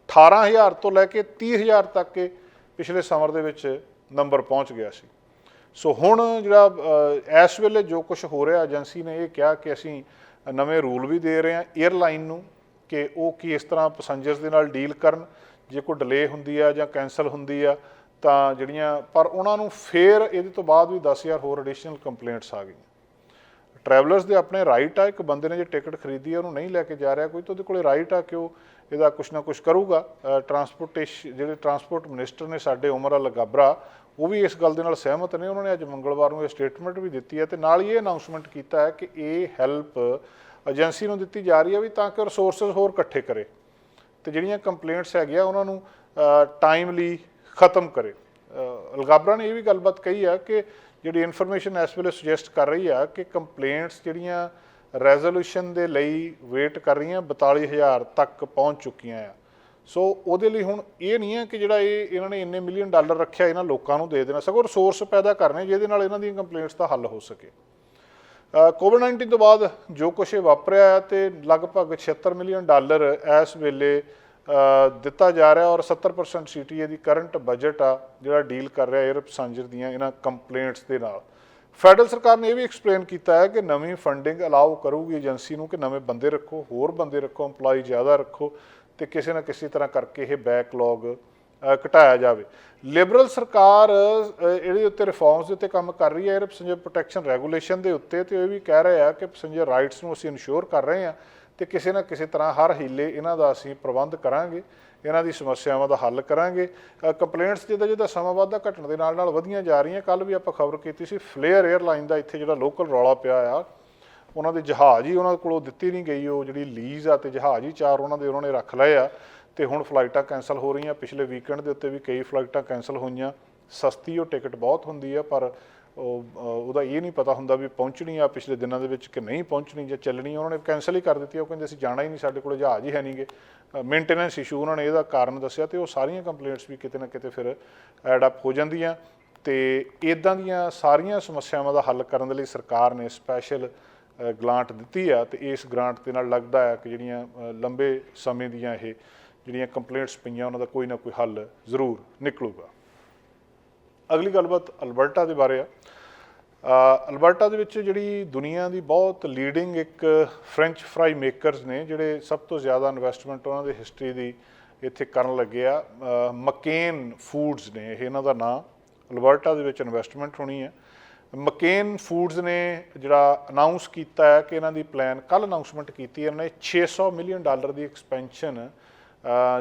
18,000 ਤੋਂ ਲੈ ਕੇ 30,000 ਤੱਕ ਕੇ ਪਿਛਲੇ ਸਮਰ ਦੇ ਵਿੱਚ ਨੰਬਰ ਪਹੁੰਚ ਗਿਆ ਸੀ। ਸੋ ਹੁਣ ਜਿਹੜਾ ਇਸ ਵੇਲੇ ਜੋ ਕੁਛ ਹੋ ਰਿਹਾ ਏਜੰਸੀ ਨੇ ਇਹ ਕਿਹਾ ਕਿ ਅਸੀਂ ਨਵੇਂ ਰੂਲ ਵੀ ਦੇ ਰਹੇ ਹਾਂ ਏਅਰਲਾਈਨ ਨੂੰ ਕਿ ਉਹ ਕਿਸ ਤਰ੍ਹਾਂ ਪੈਸੰਜਰਸ ਦੇ ਨਾਲ ਡੀਲ ਕਰਨ, ਜੇ ਕੋਈ ਡਿਲੇ ਹੁੰਦੀ ਆ ਜਾਂ ਕੈਂਸਲ ਹੁੰਦੀ ਆ ਤਾਂ ਜਿਹੜੀਆਂ ਪਰ ਉਹਨਾਂ ਨੂੰ ਫਿਰ ਇਹਦੇ ਤੋਂ ਬਾਅਦ ਵੀ 10,000 ਹੋਰ ਐਡੀਸ਼ਨਲ ਕੰਪਲੇਂਟਸ ਆ ਗਈਆਂ। ਟਰੈਵਲਰਸ ਦੇ ਆਪਣੇ ਰਾਈਟ ਆ, ਇੱਕ ਬੰਦੇ ਨੇ ਜੇ ਟਿਕਟ ਖਰੀਦੀ ਹੈ ਉਹਨੂੰ ਨਹੀਂ ਲੈ ਕੇ ਜਾ ਰਿਹਾ ਕੋਈ ਤਾਂ ਉਹਦੇ ਕੋਲੇ ਰਾਈਟ ਆ ਕਿ ਉਹ ਇਹਦਾ ਕੁਛ ਨਾ ਕੁਛ ਕਰੂਗਾ। ਜਿਹੜੇ ਟਰਾਂਸਪੋਰਟ ਮਿਨਿਸਟਰ ਨੇ ਸਾਡੇ ਉਮਰ ਅਲ ਗਾਬਰਾ, ਉਹ ਵੀ ਇਸ ਗੱਲ ਦੇ ਨਾਲ ਸਹਿਮਤ ਨੇ। ਉਹਨਾਂ ਨੇ ਅੱਜ ਮੰਗਲਵਾਰ ਨੂੰ ਇਹ ਸਟੇਟਮੈਂਟ ਵੀ ਦਿੱਤੀ ਹੈ ਤੇ ਨਾਲ ਹੀ ਇਹ ਅਨਾਊਂਸਮੈਂਟ ਕੀਤਾ ਹੈ ਕਿ ਇਹ ਹੈਲਪ ਏਜੰਸੀ ਨੂੰ ਦਿੱਤੀ ਜਾ ਰਹੀ ਹੈ ਵੀ ਤਾਂ ਕਿ ਰਿਸੋਰਸਿਸ ਹੋਰ ਇਕੱਠੇ ਕਰੇ ਤੇ ਜਿਹੜੀਆਂ ਕੰਪਲੇਂਟਸ ਹੈਗੀਆਂ ਉਹਨਾਂ ਨੂੰ ਟਾਈਮਲੀ ਖਤਮ ਕਰੇ। ਅਲਗਾਬਰਾ ਨੇ ਇਹ ਵੀ ਗੱਲਬਾਤ ਕਹੀ ਆ ਕਿ ਜਿਹੜੀ ਇਨਫੋਰਮੇਸ਼ਨ ਇਸ ਵੇਲੇ ਸੁਜੈਸਟ ਕਰ ਰਹੀ ਆ ਕਿ ਕੰਪਲੇਂਟਸ ਜਿਹੜੀਆਂ ਰੈਜ਼ੋਲੂਸ਼ਨ ਦੇ ਲਈ ਵੇਟ ਕਰ ਰਹੀਆਂ 42,000 ਤੱਕ ਪਹੁੰਚ ਚੁੱਕੀਆਂ ਆ। ਸੋ ਉਹਦੇ ਲਈ ਹੁਣ ਇਹ ਨਹੀਂ ਹੈ ਕਿ ਜਿਹੜਾ ਇਹਨਾਂ ਨੇ ਇੰਨੇ $1 ਮਿਲੀਅਨ ਰੱਖਿਆ ਇਹਨਾਂ ਲੋਕਾਂ ਨੂੰ ਦੇ ਦੇਣਾ, ਸਗੋਂ ਰਿਸੋਰਸ ਪੈਦਾ ਕਰਨੇ ਜਿਹਦੇ ਨਾਲ ਇਹਨਾਂ ਦੀਆਂ ਕੰਪਲੇਂਟਸ ਦਾ ਹੱਲ ਹੋ ਸਕੇ। ਕੋਵਿਡ-19 ਤੋਂ ਬਾਅਦ ਜੋ ਕੁਛ ਇਹ ਵਾਪਰਿਆ ਹੈ ਤੇ ਲਗਭਗ $76 ਮਿਲੀਅਨ ਇਸ ਵੇਲੇ ਦਿੱਤਾ ਜਾ ਰਿਹਾ ਔਰ 70% CTA ਦੀ ਕਰੰਟ ਬਜਟ ਆ ਜਿਹੜਾ ਡੀਲ ਕਰ ਰਿਹਾ 에ਅਰ ਪੈਸੰਜਰ ਦੀਆਂ ਇਹਨਾਂ ਕੰਪਲੇਂਟਸ ਦੇ ਨਾਲ। ਫੈਡਰਲ ਸਰਕਾਰ ਨੇ ਇਹ ਵੀ ਐਕਸਪਲੇਨ ਕੀਤਾ ਹੈ ਕਿ ਨਵੀਂ ਫੰਡਿੰਗ ਅਲਾਉ ਕਰੂਗੀ ਏਜੰਸੀ ਨੂੰ ਕਿ ਨਵੇਂ ਬੰਦੇ ਰੱਖੋ, ਹੋਰ ਬੰਦੇ ਰੱਖੋ, EMPLOYE ਜ਼ਿਆਦਾ ਰੱਖੋ ਤੇ ਕਿਸੇ ਨਾ ਕਿਸੇ ਤਰ੍ਹਾਂ ਕਰਕੇ ਇਹ ਬੈਕਲੌਗ ਘਟਾਇਆ ਜਾਵੇ। ਲਿਬਰਲ ਸਰਕਾਰ ਇਹਦੇ ਉੱਤੇ ਰਿਫਾਰਮਸ ਦੇ ਉੱਤੇ ਕੰਮ ਕਰ ਰਹੀ ਹੈ 에ਅਰ ਪੈਸੰਜਰ ਪ੍ਰੋਟੈਕਸ਼ਨ ਰੈਗੂਲੇਸ਼ਨ ਦੇ ਉੱਤੇ, ਤੇ ਇਹ ਵੀ ਕਹਿ ਰਹੇ ਆ ਕਿ ਪੈਸੰਜਰ ਰਾਈਟਸ ਨੂੰ ਅਸੀਂ ਇਨਸ਼ੋਰ ਕਰ ਰਹੇ ਹਾਂ ਤੇ ਕਿਸੇ ਨਾ ਕਿਸੇ ਤਰ੍ਹਾਂ ਹਰ ਹੀਲੇ ਇਹਨਾਂ ਦਾ ਅਸੀਂ ਪ੍ਰਬੰਧ ਕਰਾਂਗੇ, ਇਹਨਾਂ ਦੀ ਸਮੱਸਿਆਵਾਂ ਦਾ ਹੱਲ ਕਰਾਂਗੇ। ਕੰਪਲੇਂਟਸ ਜਿੱਦਾਂ ਸਮਾਂ ਵੱਧਦਾ ਘਟਣ ਦੇ ਨਾਲ ਵਧੀਆਂ ਜਾ ਰਹੀਆਂ। ਕੱਲ੍ਹ ਵੀ ਆਪਾਂ ਖਬਰ ਕੀਤੀ ਸੀ ਫਲੇਅਰ 에ਅਰਲਾਈਨ ਦਾ ਇੱਥੇ ਜਿਹੜਾ ਲੋਕਲ ਰੌਲਾ ਪਿਆ ਆ, ਉਹਨਾਂ ਦੇ ਜਹਾਜ਼ ਹੀ ਉਹਨਾਂ ਕੋਲੋਂ ਦਿੱਤੀ ਨਹੀਂ ਗਈ ਉਹ ਜਿਹੜੀ ਲੀਜ਼ ਆ, ਤੇ ਜਹਾਜ਼ ਹੀ 4 ਉਹਨਾਂ ਨੇ ਰੱਖ ਲਏ ਆ ਤੇ ਹੁਣ ਫਲਾਈਟਾਂ ਕੈਂਸਲ ਹੋ ਰਹੀਆਂ। ਪਿਛਲੇ ਵੀਕਐਂਡ ਦੇ ਉੱਤੇ ਵੀ ਕਈ ਫਲਾਈਟਾਂ ਕੈਂਸਲ ਹੋਈਆਂ। ਸਸਤੀ ਉਹ ਟਿਕਟ ਬਹੁਤ ਹੁੰਦੀ ਆ ਪਰ ਉਹਦਾ ਇਹ ਨਹੀਂ ਪਤਾ ਹੁੰਦਾ ਵੀ ਪਹੁੰਚਣੀ ਆ ਪਿਛਲੇ ਦਿਨਾਂ ਦੇ ਵਿੱਚ ਕਿ ਨਹੀਂ ਪਹੁੰਚਣੀ ਜਾਂ ਚੱਲਣੀ। ਉਹਨਾਂ ਨੇ ਕੈਂਸਲ ਹੀ ਕਰ ਦਿੱਤੀ। ਉਹ ਕਹਿੰਦੇ ਅਸੀਂ ਜਾਣਾ ਹੀ ਨਹੀਂ, ਸਾਡੇ ਕੋਲ ਜਹਾਜ਼ ਹੀ ਹੈ ਨਹੀਂਗੇ। ਮੇਨਟੇਨੈਂਸ ਇਸ਼ੂ ਉਹਨਾਂ ਨੇ ਇਹਦਾ ਕਾਰਨ ਦੱਸਿਆ ਤੇ ਉਹ ਸਾਰੀਆਂ ਕੰਪਲੇਂਟਸ ਵੀ ਕਿਤੇ ਨਾ ਕਿਤੇ ਫਿਰ ਐਡ ਅਪ ਹੋ ਜਾਂਦੀਆਂ। ਤੇ ਇੱਦਾਂ ਦੀਆਂ ਸਾਰੀਆਂ ਸਮੱਸਿਆਵਾਂ ਦਾ ਹੱਲ ਕਰਨ ਦੇ ਲਈ ਸਰਕਾਰ ਨੇ ਸਪੈਸ਼ਲ ਗ੍ਰਾਂਟ ਦਿੱਤੀ ਆ ਤੇ ਇਸ ਗ੍ਰਾਂਟ ਦੇ ਨਾਲ ਲੱਗਦਾ ਹੈ ਕਿ ਜਿਹੜੀਆਂ ਲੰਬੇ ਸਮੇਂ ਦੀਆਂ ਇਹ ਜਿਹੜੀਆਂ ਕੰਪਲੇਂਟਸ ਪਈਆਂ ਉਹਨਾਂ ਦਾ ਕੋਈ ਨਾ ਕੋਈ ਹੱਲ ਜ਼ਰੂਰ ਨਿਕਲੂਗਾ। ਅਗਲੀ ਗੱਲਬਾਤ ਅਲਬਰਟਾ ਦੇ ਬਾਰੇ ਆ। ਅਲਬਰਟਾ ਦੇ ਵਿੱਚ ਜਿਹੜੀ ਦੁਨੀਆ ਦੀ ਬਹੁਤ ਲੀਡਿੰਗ ਇੱਕ ਫ੍ਰੈਂਚ ਫਰਾਈ ਮੇਕਰਸ ਨੇ ਜਿਹੜੇ ਸਭ ਤੋਂ ਜ਼ਿਆਦਾ ਇਨਵੈਸਟਮੈਂਟ ਉਹਨਾਂ ਦੀ ਹਿਸਟਰੀ ਦੀ ਇੱਥੇ ਕਰਨ ਲੱਗੇ ਆ। ਮਕੇਨ ਫੂਡਸ ਨੇ ਇਹਨਾਂ ਦਾ ਨਾਂ। ਅਲਬਰਟਾ ਦੇ ਵਿੱਚ ਇਨਵੈਸਟਮੈਂਟ ਹੋਣੀ ਹੈ। ਮਕੇਨ ਫੂਡਸ ਨੇ ਜਿਹੜਾ ਅਨਾਊਂਸ ਕੀਤਾ ਹੈ ਕਿ ਇਹਨਾਂ ਦੀ ਪਲਾਨ ਕੱਲ੍ਹ ਅਨਾਊਂਸਮੈਂਟ ਕੀਤੀ ਹੈ, ਇਹਨਾਂ ਨੇ $600 ਮਿਲੀਅਨ ਦੀ ਐਕਸਪੈਂਸ਼ਨ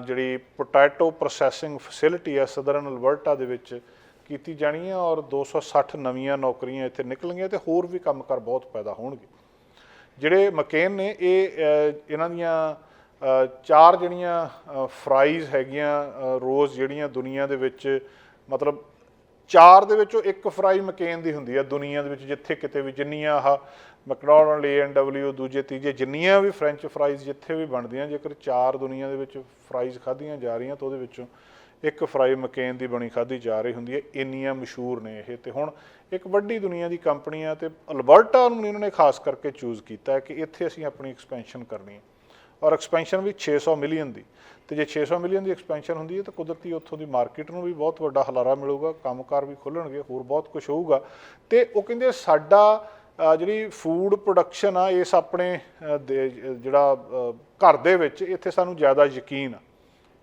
ਜਿਹੜੀ ਪੋਟੈਟੋ ਪ੍ਰੋਸੈਸਿੰਗ ਫੈਸਿਲਿਟੀ ਹੈ ਸਦਰਨ ਅਲਬਰਟਾ ਦੇ ਵਿੱਚ ਕੀਤੀ ਜਾਣੀ ਹੈ ਔਰ 260 ਨਵੀਆਂ ਨੌਕਰੀਆਂ ਇੱਥੇ ਨਿਕਲਣਗੀਆਂ ਤੇ ਹੋਰ ਵੀ ਕੰਮਕਾਰ ਬਹੁਤ ਪੈਦਾ ਹੋਣਗੇ। ਜਿਹੜੇ ਮਕੇਨ ਨੇ ਇਹਨਾਂ ਦੀਆਂ 4 ਜਿਹੜੀਆਂ ਫਰਾਈਜ਼ ਹੈਗੀਆਂ ਰੋਜ਼ ਜਿਹੜੀਆਂ ਦੁਨੀਆ ਦੇ ਵਿੱਚ ਮਤਲਬ 4 ਦੇ ਵਿੱਚੋਂ 1 ਫਰਾਈ ਮਕੇਨ ਦੀ ਹੁੰਦੀ ਹੈ ਦੁਨੀਆ ਦੇ ਵਿੱਚ ਜਿੱਥੇ ਕਿਤੇ ਵੀ। ਜਿੰਨੀਆਂ ਆਹ ਮੈਕਡੋਨਲਡ A&W ਦੂਜੇ ਤੀਜੇ ਜਿੰਨੀਆਂ ਵੀ ਫਰੈਂਚ ਫਰਾਈਜ਼ ਜਿੱਥੇ ਵੀ ਬਣਦੀਆਂ, ਜੇਕਰ 4 ਦੁਨੀਆ ਦੇ ਵਿੱਚ ਫਰਾਈਜ਼ ਖਾਧੀਆਂ ਜਾ ਰਹੀਆਂ ਤਾਂ ਉਹਦੇ ਵਿੱਚੋਂ 1 ਫਰਾਈ ਮਕੇਨ ਦੀ ਬਣੀ ਖਾਧੀ ਜਾ ਰਹੀ ਹੁੰਦੀ ਹੈ। ਇੰਨੀਆਂ ਮਸ਼ਹੂਰ ਨੇ ਇਹ। ਤੇ ਹੁਣ ਇੱਕ ਵੱਡੀ ਦੁਨੀਆ ਦੀ ਕੰਪਨੀ ਆ ਤੇ ਅਲਬਰਟਾ ਨੂੰ ਇਹਨਾਂ ਨੇ ਖਾਸ ਕਰਕੇ ਚੂਜ਼ ਕੀਤਾ ਕਿ ਇੱਥੇ ਅਸੀਂ ਆਪਣੀ ਐਕਸਪੈਂਸ਼ਨ ਕਰਨੀ ਹੈ ਔਰ ਐਕਸਪੈਂਸ਼ਨ ਵੀ 600 ਮਿਲੀਅਨ ਦੀ। ਤੇ ਜੇ 600 ਮਿਲੀਅਨ ਦੀ ਐਕਸਪੈਂਸ਼ਨ ਹੁੰਦੀ ਹੈ ਤਾਂ ਕੁਦਰਤੀ ਉੱਥੋਂ ਦੀ ਮਾਰਕੀਟ ਨੂੰ ਵੀ ਬਹੁਤ ਵੱਡਾ ਹਲਾਰਾ ਮਿਲੂਗਾ, ਕੰਮਕਾਰ ਵੀ ਖੁੱਲ੍ਹਣਗੇ, ਹੋਰ ਬਹੁਤ ਕੁਝ ਹੋਊਗਾ। ਤੇ ਉਹ ਕਹਿੰਦੇ ਸਾਡਾ ਜਿਹੜੀ ਫੂਡ ਪ੍ਰੋਡਕਸ਼ਨ ਆ ਇਸ ਆਪਣੇ ਜਿਹੜਾ ਘਰ ਦੇ ਵਿੱਚ ਇੱਥੇ ਸਾਨੂੰ ਜ਼ਿਆਦਾ ਯਕੀਨ ਆ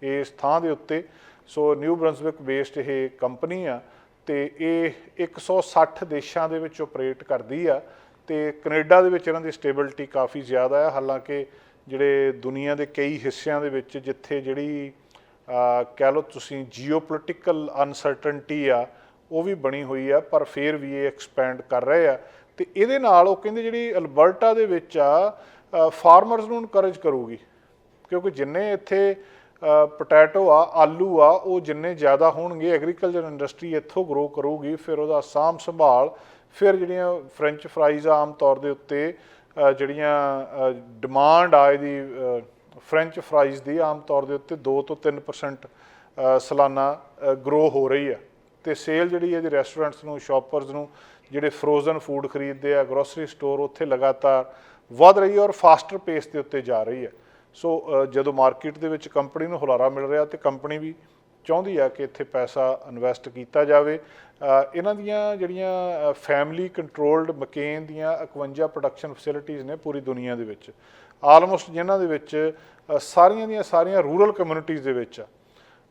ਇਸ ਥਾਂ ਦੇ ਉੱਤੇ। ਸੋ ਨਿਊ ਬਰੰਸਵਿਕ ਬੇਸਡ ਇਹ ਕੰਪਨੀ ਆ ਤੇ ਇਹ 160 ਦੇਸ਼ਾਂ ਦੇ ਵਿੱਚ ਆਪਰੇਟ ਕਰਦੀ ਆ ਤੇ ਕੈਨੇਡਾ ਦੇ ਵਿੱਚ ਇਹਨਾਂ ਦੀ ਸਟੇਬਿਲਿਟੀ ਕਾਫੀ ਜ਼ਿਆਦਾ ਆ। ਹਾਲਾਂਕਿ ਜਿਹੜੇ ਦੁਨੀਆ ਦੇ ਕਈ ਹਿੱਸਿਆਂ ਦੇ ਵਿੱਚ ਜਿੱਥੇ ਜਿਹੜੀ ਕਹਿ ਲਓ ਤੁਸੀਂ ਜੀਓਪੋਲੀਟੀਕਲ ਅਨਸਰਟਨਟੀ ਆ ਉਹ ਵੀ ਬਣੀ ਹੋਈ ਆ, ਪਰ ਫਿਰ ਵੀ ਇਹ ਐਕਸਪੈਂਡ ਕਰ ਰਹੇ ਆ। ਤੇ ਇਹਦੇ ਨਾਲ ਉਹ ਕਹਿੰਦੇ ਜਿਹੜੀ ਅਲਬਰਟਾ ਦੇ ਵਿੱਚ ਆ ਫਾਰਮਰਸ ਨੂੰ ਇਨਕਰੇਜ ਕਰੂਗੀ ਕਿਉਂਕਿ ਜਿੰਨੇ ਇੱਥੇ ਪੋਟੈਟੋ ਆ ਆਲੂ ਆ ਉਹ ਜਿੰਨੇ ਜ਼ਿਆਦਾ ਹੋਣਗੇ ਐਗਰੀਕਲਚਰ ਇੰਡਸਟਰੀ ਇੱਥੋਂ ਗਰੋ ਕਰੂਗੀ। ਫਿਰ ਉਹਦਾ ਸਾਂਭ ਸੰਭਾਲ, ਫਿਰ ਜਿਹੜੀਆਂ ਫਰੈਂਚ ਫਰਾਈਜ਼ ਆਮ ਤੌਰ ਦੇ ਉੱਤੇ ਜਿਹੜੀਆਂ ਡਿਮਾਂਡ ਆ ਇਹਦੀ ਫਰੈਂਚ ਫਰਾਈਜ਼ ਦੀ ਆਮ ਤੌਰ ਦੇ ਉੱਤੇ 2 ਤੋਂ 3% ਸਾਲਾਨਾ ਗਰੋ ਹੋ ਰਹੀ ਆ। ਤੇ ਸੇਲ ਜਿਹੜੀ ਇਹਦੀ ਰੈਸਟੋਰੈਂਟਸ ਨੂੰ, ਸ਼ਾਪਰਸ ਨੂੰ ਜਿਹੜੇ ਫਰੋਜ਼ਨ ਫੂਡ ਖਰੀਦਦੇ ਆ, ਗਰੋਸਰੀ ਸਟੋਰ ਉੱਥੇ ਲਗਾਤਾਰ ਵੱਧ ਰਹੀ ਹੈ ਔਰ ਫਾਸਟਰ ਪੇਸ ਦੇ ਉੱਤੇ ਜਾ ਰਹੀ ਹੈ। ਸੋ ਜਦੋਂ ਮਾਰਕੀਟ ਦੇ ਵਿੱਚ ਕੰਪਨੀ ਨੂੰ ਹੁਲਾਰਾ ਮਿਲ ਰਿਹਾ ਤੇ ਕੰਪਨੀ ਵੀ ਚਾਹੁੰਦੀ ਆ ਕਿ ਇੱਥੇ ਪੈਸਾ ਇਨਵੈਸਟ ਕੀਤਾ ਜਾਵੇ। ਇਹਨਾਂ ਦੀਆਂ ਜਿਹੜੀਆਂ ਫੈਮਿਲੀ ਕੰਟਰੋਲਡ ਮਕੇਨ ਦੀਆਂ 51 ਪ੍ਰੋਡਕਸ਼ਨ ਫੈਸਿਲਿਟੀਜ਼ ਨੇ ਪੂਰੀ ਦੁਨੀਆ ਦੇ ਵਿੱਚ, ਆਲਮੋਸਟ ਜਿਨ੍ਹਾਂ ਦੇ ਵਿੱਚ ਸਾਰੀਆਂ ਦੀਆਂ ਸਾਰੀਆਂ ਰੂਰਲ ਕਮਿਊਨਿਟੀਜ਼ ਦੇ ਵਿੱਚ ਆ।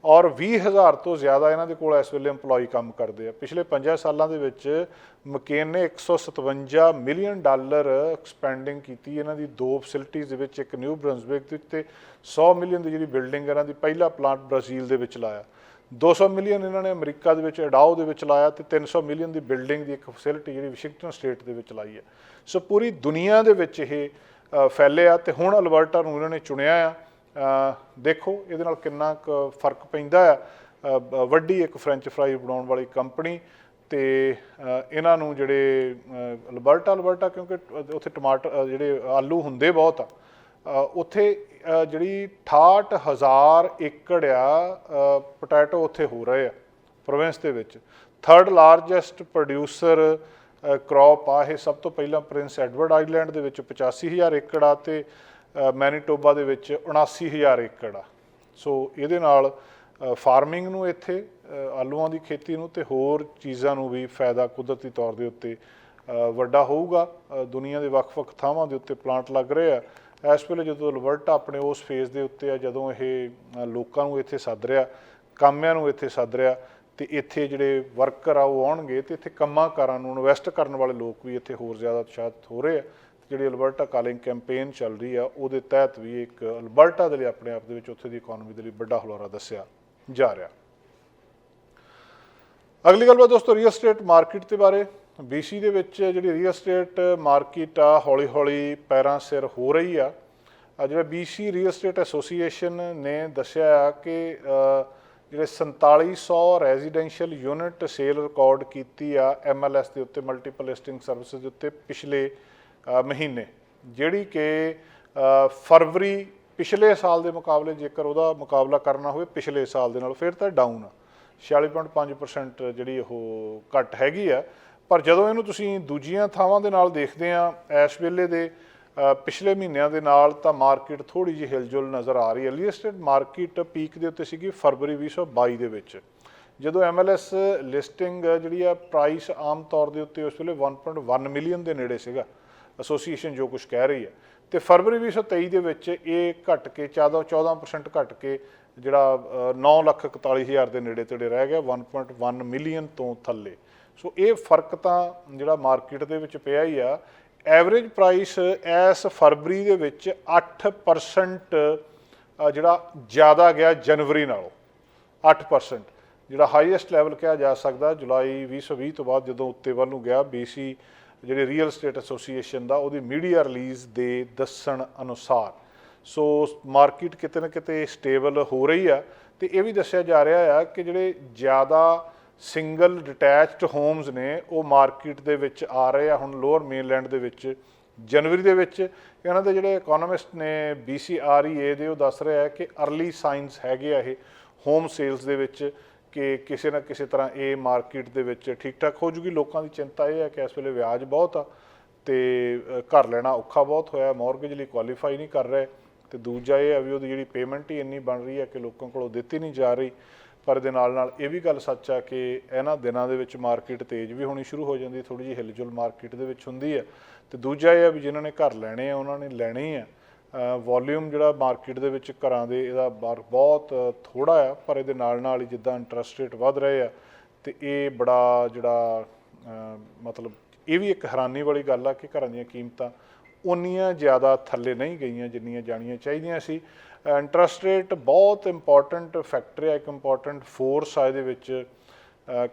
ਔਰ 20,000 ਤੋਂ ਜ਼ਿਆਦਾ ਇਹਨਾਂ ਦੇ ਕੋਲ ਇਸ ਵੇਲੇ EMPLOYE ਕੰਮ ਕਰਦੇ ਆ। ਪਿਛਲੇ 5 ਸਾਲਾਂ ਦੇ ਵਿੱਚ ਮਕੇਨ ਨੇ $157 ਮਿਲੀਅਨ ਐਕਸਪੈਂਡਿੰਗ ਕੀਤੀ ਇਹਨਾਂ ਦੀ 2 ਫੈਸਿਲਿਟੀਜ਼ ਦੇ ਵਿੱਚ, ਇੱਕ ਨਿਊ ਬ੍ਰੰਸਵਿਕ ਦੇ ਉੱਤੇ 100 ਮਿਲੀਅਨ ਦੀ ਜਿਹੜੀ ਬਿਲਡਿੰਗ ਇਹਨਾਂ ਦੀ ਪਹਿਲਾ ਪਲਾਂਟ ਬ੍ਰਾਜ਼ੀਲ ਦੇ ਵਿੱਚ ਲਾਇਆ, 200 ਮਿਲੀਅਨ ਇਹਨਾਂ ਨੇ ਅਮਰੀਕਾ ਦੇ ਵਿੱਚ ਇਡਾਓ ਦੇ ਵਿੱਚ ਲਾਇਆ, ਤੇ 300 ਮਿਲੀਅਨ ਦੀ ਬਿਲਡਿੰਗ ਦੀ ਇੱਕ ਫੈਸਿਲਿਟੀ ਜਿਹੜੀ ਵਾਸ਼ਿੰਗਟਨ ਸਟੇਟ ਦੇ ਵਿੱਚ ਲਾਈ ਹੈ। ਸੋ ਪੂਰੀ ਦੁਨੀਆ ਦੇ ਵਿੱਚ ਇਹ ਫੈਲੇ ਆ, ਤੇ ਹੁਣ ਅਲਬਰਟਾ ਨੂੰ ਇਹਨਾਂ ਨੇ ਚੁਣਿਆ ਆ। ਦੇਖੋ ਇਹਦੇ ਨਾਲ ਕਿੰਨਾ ਕੁ ਫਰਕ ਪੈਂਦਾ ਆ। ਵੱਡੀ ਇੱਕ ਫਰੈਂਚ ਫਰਾਈ ਬਣਾਉਣ ਵਾਲੀ ਕੰਪਨੀ, ਤੇ ਇਹਨਾਂ ਨੂੰ ਜਿਹੜੇ ਅਲਬਰਟਾ ਕਿਉਂਕਿ ਉੱਥੇ ਟਮਾਟਰ ਜਿਹੜੇ ਆਲੂ ਹੁੰਦੇ ਬਹੁਤ ਆ, ਉੱਥੇ ਜਿਹੜੀ 68,000 ਏਕੜ ਆ ਪੋਟੈਟੋ ਉੱਥੇ ਹੋ ਰਹੇ ਆ ਪ੍ਰੋਵਿੰਸ ਦੇ ਵਿੱਚ। 3rd ਲਾਰਜੈਸਟ ਪ੍ਰੋਡਿਊਸਰ ਕ੍ਰੌਪ ਆ ਇਹ। ਸਭ ਤੋਂ ਪਹਿਲਾਂ ਪ੍ਰਿੰਸ ਐਡਵਰਡ ਆਈਲੈਂਡ ਦੇ ਵਿੱਚ 85,000 ਏਕੜ ਆ, ਤੇ ਮੈਨੀਟੋਬਾ ਦੇ ਵਿੱਚ 79,000 ਏਕੜ ਆ। ਸੋ ਇਹਦੇ ਨਾਲ ਫਾਰਮਿੰਗ ਨੂੰ ਇੱਥੇ ਆਲੂਆਂ ਦੀ ਖੇਤੀ ਨੂੰ ਤੇ ਹੋਰ ਚੀਜ਼ਾਂ ਨੂੰ ਵੀ ਫਾਇਦਾ ਕੁਦਰਤੀ ਤੌਰ ਦੇ ਉੱਤੇ ਵੱਡਾ ਹੋਊਗਾ। ਦੁਨੀਆ ਦੇ ਵੱਖ-ਵੱਖ ਥਾਵਾਂ ਦੇ ਉੱਤੇ ਪਲਾਂਟ ਲੱਗ ਰਹੇ ਆ ਇਸ ਵੇਲੇ। ਜਦੋਂ ਅਲਬਰਟਾ ਆਪਣੇ ਉਸ ਫੇਜ਼ ਦੇ ਉੱਤੇ ਆ ਜਦੋਂ ਇਹ ਲੋਕਾਂ ਨੂੰ ਇੱਥੇ ਸੱਦ ਰਿਹਾ, ਕਾਮਿਆਂ ਨੂੰ ਇੱਥੇ ਸੱਦ ਰਿਹਾ, ਤੇ ਇੱਥੇ ਜਿਹੜੇ ਵਰਕਰ ਆ ਉਹ ਆਉਣਗੇ, ਤੇ ਇੱਥੇ ਕੰਮਾਂ ਕਾਰਾਂ ਨੂੰ ਇਨਵੈਸਟ ਕਰਨ ਵਾਲੇ ਲੋਕ ਵੀ ਇੱਥੇ ਹੋਰ ਜ਼ਿਆਦਾ ਉਤਸ਼ਾਹਿਤ ਹੋ ਰਹੇ ਆ। ਜਿਹੜੀ ਅਲਬਰਟਾ ਕਾਲਿੰਗ ਕੈਂਪੇਨ ਚੱਲ ਰਹੀ ਆ ਉਹਦੇ ਤਹਿਤ ਵੀ ਇੱਕ ਅਲਬਰਟਾ ਦੇ ਲਈ ਆਪਣੇ ਆਪ ਦੇ ਵਿੱਚ ਉੱਥੇ ਦੀ ਇਕੋਨਮੀ ਦੇ ਲਈ ਵੱਡਾ ਹੁਲਾਰਾ ਦੱਸਿਆ ਜਾ ਰਿਹਾ। ਅਗਲੀ ਗੱਲਬਾਤ ਦੋਸਤੋ ਰੀਅਲ ਸਟੇਟ ਮਾਰਕੀਟ ਦੇ ਬਾਰੇ। BC ਦੇ ਵਿੱਚ ਜਿਹੜੀ ਰੀਅਲ ਸਟੇਟ ਮਾਰਕੀਟ ਆ ਹੌਲੀ ਹੌਲੀ ਪੈਰਾਂ ਸਿਰ ਹੋ ਰਹੀ ਆ। ਜਿਹੜਾ BC ਰੀਅਲ ਸਟੇਟ ਐਸੋਸੀਏਸ਼ਨ ਨੇ ਦੱਸਿਆ ਆ ਕਿ ਜਿਹੜੇ 4700 ਰੈਜ਼ੀਡੈਂਸ਼ੀਅਲ ਯੂਨਿਟ ਸੇਲ ਰਿਕਾਰਡ ਕੀਤੀ ਆ MLS ਦੇ ਉੱਤੇ, ਮਲਟੀਪਲ ਲਿਸਟਿੰਗ ਸਰਵਿਸਿਜ਼ ਦੇ ਉੱਤੇ ਪਿਛਲੇ ਮਹੀਨੇ, ਜਿਹੜੀ ਕਿ ਫਰਵਰੀ ਪਿਛਲੇ ਸਾਲ ਦੇ ਮੁਕਾਬਲੇ ਜੇਕਰ ਉਹਦਾ ਮੁਕਾਬਲਾ ਕਰਨਾ ਹੋਵੇ ਪਿਛਲੇ ਸਾਲ ਦੇ ਨਾਲ, ਫਿਰ ਤਾਂ ਡਾਊਨ ਆ 46.5% ਜਿਹੜੀ ਉਹ ਘੱਟ ਹੈਗੀ ਆ। ਪਰ ਜਦੋਂ ਇਹਨੂੰ ਤੁਸੀਂ ਦੂਜੀਆਂ ਥਾਵਾਂ ਦੇ ਨਾਲ ਦੇਖਦੇ ਆ ਇਸ ਵੇਲੇ ਦੇ ਪਿਛਲੇ ਮਹੀਨਿਆਂ ਦੇ ਨਾਲ, ਤਾਂ ਮਾਰਕੀਟ ਥੋੜ੍ਹੀ ਜਿਹੀ ਹਿਲਜੁਲ ਨਜ਼ਰ ਆ ਰਹੀ ਹੈ। ਰੀਅਲ ਸਟੇਟ ਮਾਰਕੀਟ ਪੀਕ ਦੇ ਉੱਤੇ ਸੀਗੀ ਫਰਵਰੀ 2022 ਦੇ ਵਿੱਚ, ਜਦੋਂ MLS ਲਿਸਟਿੰਗ ਜਿਹੜੀ ਆ ਪ੍ਰਾਈਸ ਆਮ ਤੌਰ ਦੇ ਉੱਤੇ ਉਸ ਵੇਲੇ 1.1 ਮਿਲੀਅਨ ਦੇ ਨੇੜੇ ਸੀਗਾ, ਐਸੋਸੀਏਸ਼ਨ ਜੋ ਕੁਝ ਕਹਿ ਰਹੀ ਹੈ। ਤੇ ਫਰਵਰੀ 2023 ਦੇ ਵਿੱਚ ਇਹ ਘਟ ਕੇ 14% ਘਟ ਕੇ ਜਿਹੜਾ 9,41,000 ਦੇ ਨੇੜੇ ਤੇੜੇ ਰਹਿ ਗਿਆ, 1.1 ਮਿਲੀਅਨ ਤੋਂ ਥੱਲੇ। ਸੋ ਇਹ ਫਰਕ ਤਾਂ ਜਿਹੜਾ ਮਾਰਕੀਟ ਦੇ ਵਿੱਚ ਪਿਆ ਹੀ ਆ। ਐਵਰੇਜ ਪ੍ਰਾਈਸ ਇਸ ਫਰਵਰੀ ਦੇ ਵਿੱਚ 8% ਜਿਹੜਾ ਜ਼ਿਆਦਾ ਗਿਆ ਜਨਵਰੀ ਨਾਲੋਂ, 8% ਜਿਹੜਾ ਹਾਈਐਸਟ ਲੈਵਲ ਕਿਹਾ ਜਾ ਸਕਦਾ ਜੁਲਾਈ 2020 ਤੋਂ ਬਾਅਦ ਜਦੋਂ ਉੱਤੇ ਵੱਲ ਨੂੰ ਗਿਆ। BC ਜਿਹੜੇ ਰੀਅਲ ਸਟੇਟ ਐਸੋਸੀਏਸ਼ਨ ਦਾ ਉਹਦੀ ਮੀਡੀਆ ਰਿਲੀਜ਼ ਦੇ ਦੱਸਣ ਅਨੁਸਾਰ। ਸੋ ਮਾਰਕੀਟ ਕਿਤੇ ਨਾ ਕਿਤੇ ਸਟੇਬਲ ਹੋ ਰਹੀ ਆ, ਤੇ ਇਹ ਵੀ ਦੱਸਿਆ ਜਾ ਰਿਹਾ ਆ ਕਿ ਜਿਹੜੇ ਜ਼ਿਆਦਾ ਸਿੰਗਲ ਡਿਟੈਚਡ ਹੋਮਸ ਨੇ ਉਹ ਮਾਰਕੀਟ ਦੇ ਵਿੱਚ ਆ ਰਹੇ ਆ ਹੁਣ ਲੋਅਰ ਮੇਨਲੈਂਡ ਦੇ ਵਿੱਚ ਜਨਵਰੀ ਦੇ ਵਿੱਚ। ਇਹਨਾਂ ਦੇ ਜਿਹੜੇ ਇਕੋਨੋਮਿਸਟ ਨੇ BCREA ਦੇ, ਉਹ ਦੱਸ ਰਿਹਾ ਹੈ ਕਿ ਅਰਲੀ ਸਾਈਨਸ ਹੈਗੇ ਆ ਇਹ ਹੋਮ ਸੇਲਸ ਦੇ ਵਿੱਚ ਕਿ ਕਿਸੇ ਨਾ ਕਿਸੇ ਤਰ੍ਹਾਂ ਇਹ ਮਾਰਕੀਟ ਦੇ ਵਿੱਚ ਠੀਕ ਠਾਕ ਹੋ ਜੂਗੀ। ਲੋਕਾਂ ਦੀ ਚਿੰਤਾ ਇਹ ਹੈ ਕਿ ਇਸ ਵੇਲੇ ਵਿਆਜ ਬਹੁਤ ਆ, ਤੇ ਘਰ ਲੈਣਾ ਔਖਾ ਬਹੁਤ ਹੋਇਆ, ਮੌਰਗੇਜ ਲਈ ਕੁਆਲੀਫਾਈ ਨਹੀਂ ਕਰ ਰਹੇ, ਤੇ ਦੂਜਾ ਇਹ ਹੈ ਵੀ ਉਹਦੀ ਜਿਹੜੀ ਪੇਮੈਂਟ ਹੀ ਇੰਨੀ ਬਣ ਰਹੀ ਹੈ ਕਿ ਲੋਕਾਂ ਕੋਲੋਂ ਦਿੱਤੀ ਨਹੀਂ ਜਾ ਰਹੀ। ਪਰ ਇਹਦੇ ਨਾਲ ਨਾਲ ਇਹ ਵੀ ਗੱਲ ਸੱਚ ਆ ਕਿ ਇਹਨਾਂ ਦਿਨਾਂ ਦੇ ਵਿੱਚ ਮਾਰਕੀਟ ਤੇਜ਼ ਵੀ ਹੋਣੀ ਸ਼ੁਰੂ ਹੋ ਜਾਂਦੀ, ਥੋੜ੍ਹੀ ਜਿਹੀ ਹਿਲਜੁਲ ਮਾਰਕੀਟ ਦੇ ਵਿੱਚ ਹੁੰਦੀ ਹੈ। ਤੇ ਦੂਜਾ ਇਹ ਆ ਵੀ ਜਿਨ੍ਹਾਂ ਨੇ ਘਰ ਲੈਣੇ ਆ ਉਹਨਾਂ ਨੇ ਲੈਣੇ ਹੀ ਆ। ਵੋਲਿਊਮ ਜਿਹੜਾ ਮਾਰਕੀਟ ਦੇ ਵਿੱਚ ਘਰਾਂ ਦੇ ਇਹਦਾ ਬਹੁਤ ਥੋੜ੍ਹਾ ਆ, ਪਰ ਇਹਦੇ ਨਾਲ ਨਾਲ ਹੀ ਜਿੱਦਾਂ ਇੰਟਰਸਟ ਰੇਟ ਵੱਧ ਰਹੇ ਆ, ਤੇ ਇਹ ਬੜਾ ਜਿਹੜਾ ਮਤਲਬ ਇਹ ਵੀ ਇੱਕ ਹੈਰਾਨੀ ਵਾਲੀ ਗੱਲ ਆ ਕਿ ਘਰਾਂ ਦੀਆਂ ਕੀਮਤਾਂ ਉਨੀਆਂ ਜ਼ਿਆਦਾ ਥੱਲੇ ਨਹੀਂ ਗਈਆਂ ਜਿੰਨੀਆਂ ਜਾਣੀਆਂ ਚਾਹੀਦੀਆਂ ਸੀ। ਇੰਟਰਸਟ ਰੇਟ ਬਹੁਤ ਇੰਪੋਰਟੈਂਟ ਫੈਕਟਰ ਹੈ, ਇੱਕ ਇੰਪੋਰਟੈਂਟ ਫੋਰਸ ਆ ਇਹਦੇ ਵਿੱਚ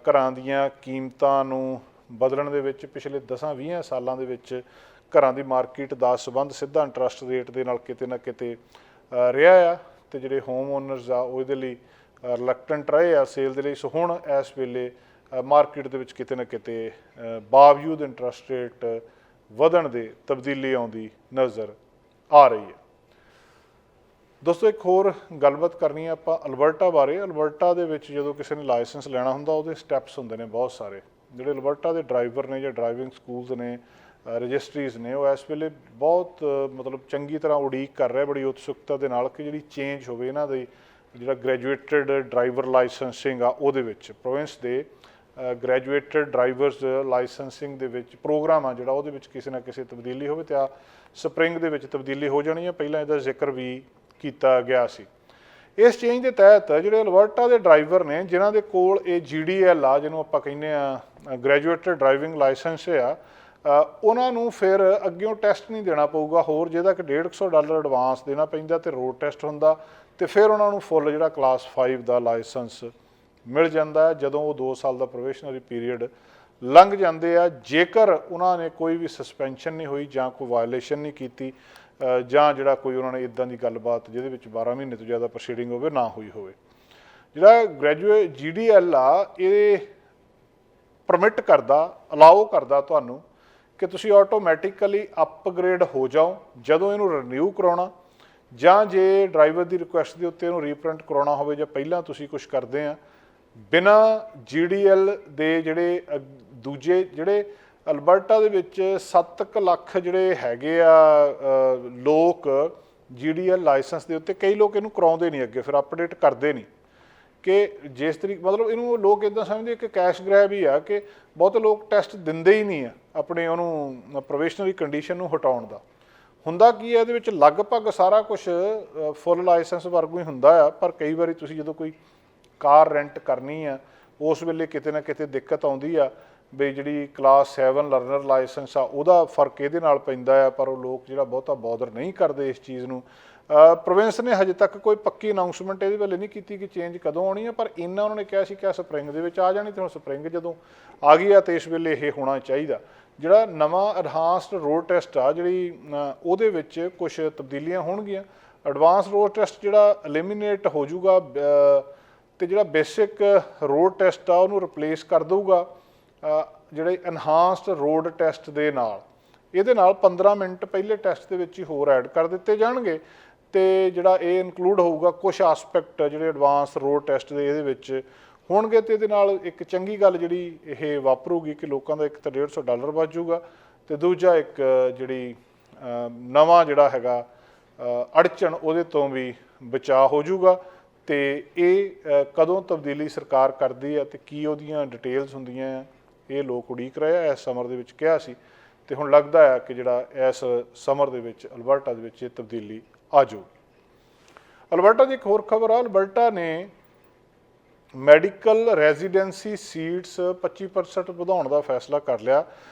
ਘਰਾਂ ਦੀਆਂ ਕੀਮਤਾਂ ਨੂੰ ਬਦਲਣ ਦੇ ਵਿੱਚ। ਪਿਛਲੇ 10-20 ਸਾਲਾਂ ਦੇ ਵਿੱਚ ਘਰਾਂ ਦੀ ਮਾਰਕੀਟ ਦਾ ਸੰਬੰਧ ਸਿੱਧਾ ਇੰਟਰਸਟ ਰੇਟ ਦੇ ਨਾਲ ਕਿਤੇ ਨਾ ਕਿਤੇ ਰਿਹਾ ਆ, ਤੇ ਜਿਹੜੇ ਹੋਮ ਓਨਰਸ ਆ ਉਹ ਇਹਦੇ ਲਈ ਰਿਲੈਕਟੈਂਟ ਰਹੇ ਆ ਸੇਲ ਦੇ ਲਈ। ਸੋ ਹੁਣ ਇਸ ਵੇਲੇ ਮਾਰਕੀਟ ਦੇ ਵਿੱਚ ਕਿਤੇ ਨਾ ਕਿਤੇ ਬਾਵਜੂਦ ਇੰਟਰਸਟ ਰੇਟ ਵਧਣ ਦੇ ਤਬਦੀਲੀ ਆਉਂਦੀ ਨਜ਼ਰ ਆ ਰਹੀ ਹੈ। ਦੋਸਤੋ ਇੱਕ ਹੋਰ ਗੱਲਬਾਤ ਕਰਨੀ ਹੈ ਆਪਾਂ ਅਲਬਰਟਾ ਬਾਰੇ। ਅਲਬਰਟਾ ਦੇ ਵਿੱਚ ਜਦੋਂ ਕਿਸੇ ਨੇ ਲਾਇਸੈਂਸ ਲੈਣਾ ਹੁੰਦਾ ਉਹਦੇ ਸਟੈਪਸ ਹੁੰਦੇ ਨੇ ਬਹੁਤ ਸਾਰੇ। ਜਿਹੜੇ ਅਲਬਰਟਾ ਦੇ ਡਰਾਈਵਰ ਨੇ ਜਾਂ ਡਰਾਈਵਿੰਗ ਸਕੂਲਸ ਨੇ, ਰਜਿਸਟਰੀਜ਼ ਨੇ, ਉਹ ਇਸ ਵੇਲੇ ਬਹੁਤ ਮਤਲਬ ਚੰਗੀ ਤਰ੍ਹਾਂ ਉਡੀਕ ਕਰ ਰਿਹਾ ਬੜੀ ਉਤਸੁਕਤਾ ਦੇ ਨਾਲ ਕਿ ਜਿਹੜੀ ਚੇਂਜ ਹੋਵੇ ਇਹਨਾਂ ਦੇ ਜਿਹੜਾ ਗ੍ਰੈਜੂਏਟਡ ਡਰਾਈਵਰ ਲਾਇਸੈਂਸਿੰਗ ਆ ਉਹਦੇ ਵਿੱਚ। ਪ੍ਰੋਵਿੰਸ ਦੇ ਗ੍ਰੈਜੂਏਟਡ ਡਰਾਈਵਰਸ ਲਾਇਸੈਂਸਿੰਗ ਦੇ ਵਿੱਚ ਪ੍ਰੋਗਰਾਮ ਆ ਜਿਹੜਾ ਉਹਦੇ ਵਿੱਚ ਕਿਸੇ ਨਾ ਕਿਸੇ ਤਬਦੀਲੀ ਹੋਵੇ, ਤੇ ਆ ਸਪਰਿੰਗ ਦੇ ਵਿੱਚ ਤਬਦੀਲੀ ਹੋ ਜਾਣੀ ਹੈ। ਪਹਿਲਾਂ ਇਹਦਾ ਜ਼ਿਕਰ ਵੀ ਕੀਤਾ ਗਿਆ ਸੀ। ਇਸ ਚੇਂਜ ਦੇ ਤਹਿਤ ਜਿਹੜੇ ਅਲਬਰਟਾ ਦੇ ਡਰਾਈਵਰ ਨੇ ਜਿਨ੍ਹਾਂ ਦੇ ਕੋਲ ਇਹ GDL ਆ, ਜਿਹਨੂੰ ਆਪਾਂ ਕਹਿੰਦੇ ਆ ਗ੍ਰੈਜੂਏਟਡ ਡਰਾਈਵਿੰਗ ਲਾਇਸੈਂਸ ਆ, ਉਹਨਾਂ ਨੂੰ ਫਿਰ ਅੱਗਿਓਂ ਟੈਸਟ ਨਹੀਂ ਦੇਣਾ ਪਊਗਾ ਹੋਰ, ਜਿਹਦਾ ਕਿ $150 ਐਡਵਾਂਸ ਦੇਣਾ ਪੈਂਦਾ ਤੇ ਰੋਡ ਟੈਸਟ ਹੁੰਦਾ, ਤੇ ਫਿਰ ਉਹਨਾਂ ਨੂੰ ਫੁੱਲ ਜਿਹੜਾ ਕਲਾਸ 5 ਦਾ ਲਾਇਸੈਂਸ ਮਿਲ ਜਾਂਦਾ ਜਦੋਂ ਉਹ 2 ਸਾਲ ਦਾ ਪ੍ਰੋਬੇਸ਼ਨਰੀ ਪੀਰੀਅਡ ਲੰਘ ਜਾਂਦੇ ਆ। ਜੇਕਰ ਉਹਨਾਂ ਨੇ ਕੋਈ ਵੀ ਸਸਪੈਂਸ਼ਨ ਨਹੀਂ ਹੋਈ ਜਾਂ ਕੋਈ ਵਾਇਲੇਸ਼ਨ ਨਹੀਂ ਕੀਤੀ ਜਾਂ ਜਿਹੜਾ ਕੋਈ ਉਹਨਾਂ ਨੇ ਇੱਦਾਂ ਦੀ ਗੱਲਬਾਤ ਜਿਹਦੇ ਵਿੱਚ 12 ਮਹੀਨੇ ਤੋਂ ਜ਼ਿਆਦਾ ਪ੍ਰੋਸੀਡਿੰਗ ਹੋਵੇ ਨਾ ਹੋਈ ਹੋਵੇ। ਜਿਹੜਾ ਗ੍ਰੈਜੂਏਟ GDL ਆ, ਇਹ ਪਰਮਿਟ ਕਰਦਾ, ਅਲਾਓ ਕਰਦਾ ਤੁਹਾਨੂੰ ਕਿ ਤੁਸੀਂ ਆਟੋਮੈਟਿਕਲੀ ਅਪਗ੍ਰੇਡ ਹੋ ਜਾਓ ਜਦੋਂ ਇਹਨੂੰ ਰੀਨਿਊ ਕਰਾਉਣਾ, ਜਾਂ ਜੇ ਡਰਾਈਵਰ ਦੀ ਰਿਕੁਐਸਟ ਦੇ ਉੱਤੇ ਇਹਨੂੰ ਰੀਪ੍ਰਿੰਟ ਕਰਾਉਣਾ ਹੋਵੇ ਜਾਂ ਪਹਿਲਾਂ ਤੁਸੀਂ ਕੁਝ ਕਰਦੇ ਆ ਬਿਨਾਂ GDL ਦੇ। ਜਿਹੜੇ ਦੂਜੇ ਜਿਹੜੇ ਅਲਬਰਟਾ ਦੇ ਵਿੱਚ 7 ਲੱਖ ਜਿਹੜੇ ਹੈਗੇ ਆ ਲੋਕ GDL ਲਾਇਸੈਂਸ ਦੇ ਉੱਤੇ, ਕਈ ਲੋਕ ਇਹਨੂੰ ਕਰਾਉਂਦੇ ਨਹੀਂ, ਅੱਗੇ ਫਿਰ ਅਪਡੇਟ ਕਰਦੇ ਨਹੀਂ ਕਿ ਜਿਸ ਤਰੀਕੇ ਮਤਲਬ ਇਹਨੂੰ ਲੋਕ ਇੱਦਾਂ ਸਮਝਦੇ ਕਿ ਕੈਸ਼ ਗ੍ਰੈਬ ਹੀ ਆ, ਕਿ ਬਹੁਤ ਲੋਕ ਟੈਸਟ ਦਿੰਦੇ ਹੀ ਨਹੀਂ ਆ ਆਪਣੇ ਉਹਨੂੰ ਪ੍ਰੋਬੇਸ਼ਨਰੀ ਕੰਡੀਸ਼ਨ ਨੂੰ ਹਟਾਉਣ ਦਾ। ਹੁੰਦਾ ਕੀ ਹੈ ਇਹਦੇ ਵਿੱਚ ਲਗਭਗ ਸਾਰਾ ਕੁਝ ਫੁੱਲ ਲਾਇਸੈਂਸ ਵਰਗੂ ਹੀ ਹੁੰਦਾ ਆ, ਪਰ ਕਈ ਵਾਰੀ ਤੁਸੀਂ ਜਦੋਂ ਕੋਈ ਕਾਰ ਰੈਂਟ ਕਰਨੀ ਆ ਉਸ ਵੇਲੇ ਕਿਤੇ ਨਾ ਕਿਤੇ ਦਿੱਕਤ ਆਉਂਦੀ ਆ ਵੀ ਜਿਹੜੀ ਕਲਾਸ 7 ਲਰਨਰ ਲਾਇਸੈਂਸ ਆ ਉਹਦਾ ਫਰਕ ਇਹਦੇ ਨਾਲ ਪੈਂਦਾ ਆ, ਪਰ ਉਹ ਲੋਕ ਜਿਹੜਾ ਬਹੁਤਾ ਬੌਦਰ ਨਹੀਂ ਕਰਦੇ ਇਸ ਚੀਜ਼ ਨੂੰ। ਪ੍ਰੋਵਿੰਸ ਨੇ ਹਜੇ ਤੱਕ ਕੋਈ ਪੱਕੀ ਅਨਾਊਂਸਮੈਂਟ ਇਹਦੇ ਵੇਲੇ ਨਹੀਂ ਕੀਤੀ ਕਿ ਚੇਂਜ ਕਦੋਂ ਆਉਣੀ ਹੈ, ਪਰ ਇੰਨਾ ਉਹਨਾਂ ਨੇ ਕਿਹਾ ਸੀ ਕਿ ਸਪਰਿੰਗ ਦੇ ਵਿੱਚ ਆ ਜਾਣੀ, ਤੇ ਹੁਣ ਸਪਰਿੰਗ ਜਦੋਂ ਆ ਗਈ ਆ ਤੇ ਇਸ ਵੇਲੇ ਇਹ ਹੋਣਾ ਚਾਹੀਦਾ। ਜਿਹੜਾ ਨਵਾਂ ਐਡਵਾਂਸਡ ਰੋਡ ਟੈਸਟ ਆ ਜਿਹੜੀ ਉਹਦੇ ਵਿੱਚ ਕੁਝ ਤਬਦੀਲੀਆਂ ਹੋਣਗੀਆਂ। ਐਡਵਾਂਸ ਰੋਡ ਟੈਸਟ ਜਿਹੜਾ ਐਲੀਮੀਨੇਟ ਹੋ ਜਾਊਗਾ ਤੇ ਜਿਹੜਾ ਬੇਸਿਕ ਰੋਡ ਟੈਸਟ ਆ ਉਹਨੂੰ ਰਿਪਲੇਸ ਕਰ ਦਊਗਾ ਜਿਹੜੇ ਐਨਹਾਂਸਡ ਰੋਡ ਟੈਸਟ ਦੇ ਨਾਲ। ਇਹਦੇ ਨਾਲ 15 ਮਿੰਟ ਪਹਿਲੇ ਟੈਸਟ ਦੇ ਵਿੱਚ ਹੀ ਹੋਰ ਐਡ ਕਰ ਦਿੱਤੇ ਜਾਣਗੇ, ਤੇ ਜਿਹੜਾ ਇਹ ਇਨਕਲੂਡ ਹੋਊਗਾ ਕੁਝ ਆਸਪੈਕਟ ਜਿਹੜੇ ਐਡਵਾਂਸ ਰੋਡ ਟੈਸਟ ਦੇ ਇਹਦੇ ਵਿੱਚ ਹੋਣਗੇ। ਤੇ ਇਹਦੇ ਨਾਲ ਇੱਕ ਚੰਗੀ ਗੱਲ ਜਿਹੜੀ ਇਹ ਵਾਪਰੂਗੀ ਕਿ ਲੋਕਾਂ ਦਾ ਇੱਕ ਤਾਂ $150 ਬਚ ਜਾਊਗਾ, ਤੇ ਦੂਜਾ ਇੱਕ ਜਿਹੜੀ ਨਵਾਂ ਜਿਹੜਾ ਹੈਗਾ ਅੜਚਣ ਉਹਦੇ ਤੋਂ ਵੀ ਬਚਾਅ ਹੋ ਜਾਊਗਾ। ਤੇ ਇਹ ਕਦੋਂ ਤਬਦੀਲੀ ਸਰਕਾਰ ਕਰਦੀ ਆ ਤੇ ਕੀ ਉਹਦੀਆਂ ਡਿਟੇਲਸ ਹੁੰਦੀਆਂ ਆ, ਇਹ ਲੋਕ ਉਡੀਕ ਰਹੇ ਆ। ਇਸ ਸਮਰ ਦੇ ਵਿੱਚ ਕਿਹਾ ਸੀ ਤੇ ਹੁਣ ਲੱਗਦਾ ਹੈ ਕਿ ਜਿਹੜਾ ਇਸ ਸਮਰ ਦੇ ਵਿੱਚ ਅਲਬਰਟਾ ਦੇ ਵਿੱਚ ਇਹ ਤਬਦੀਲੀ ਆ ਜਾਊਗੀ। ਅਲਬਰਟਾ ਦੀ ਇੱਕ ਹੋਰ ਖਬਰ ਆ, ਅਲਬਰਟਾ ਨੇ ਮੈਡੀਕਲ ਰੈਜ਼ੀਡੈਂਸੀ ਸੀਟਸ 25% ਵਧਾਉਣ ਦਾ ਫੈਸਲਾ ਕਰ ਲਿਆ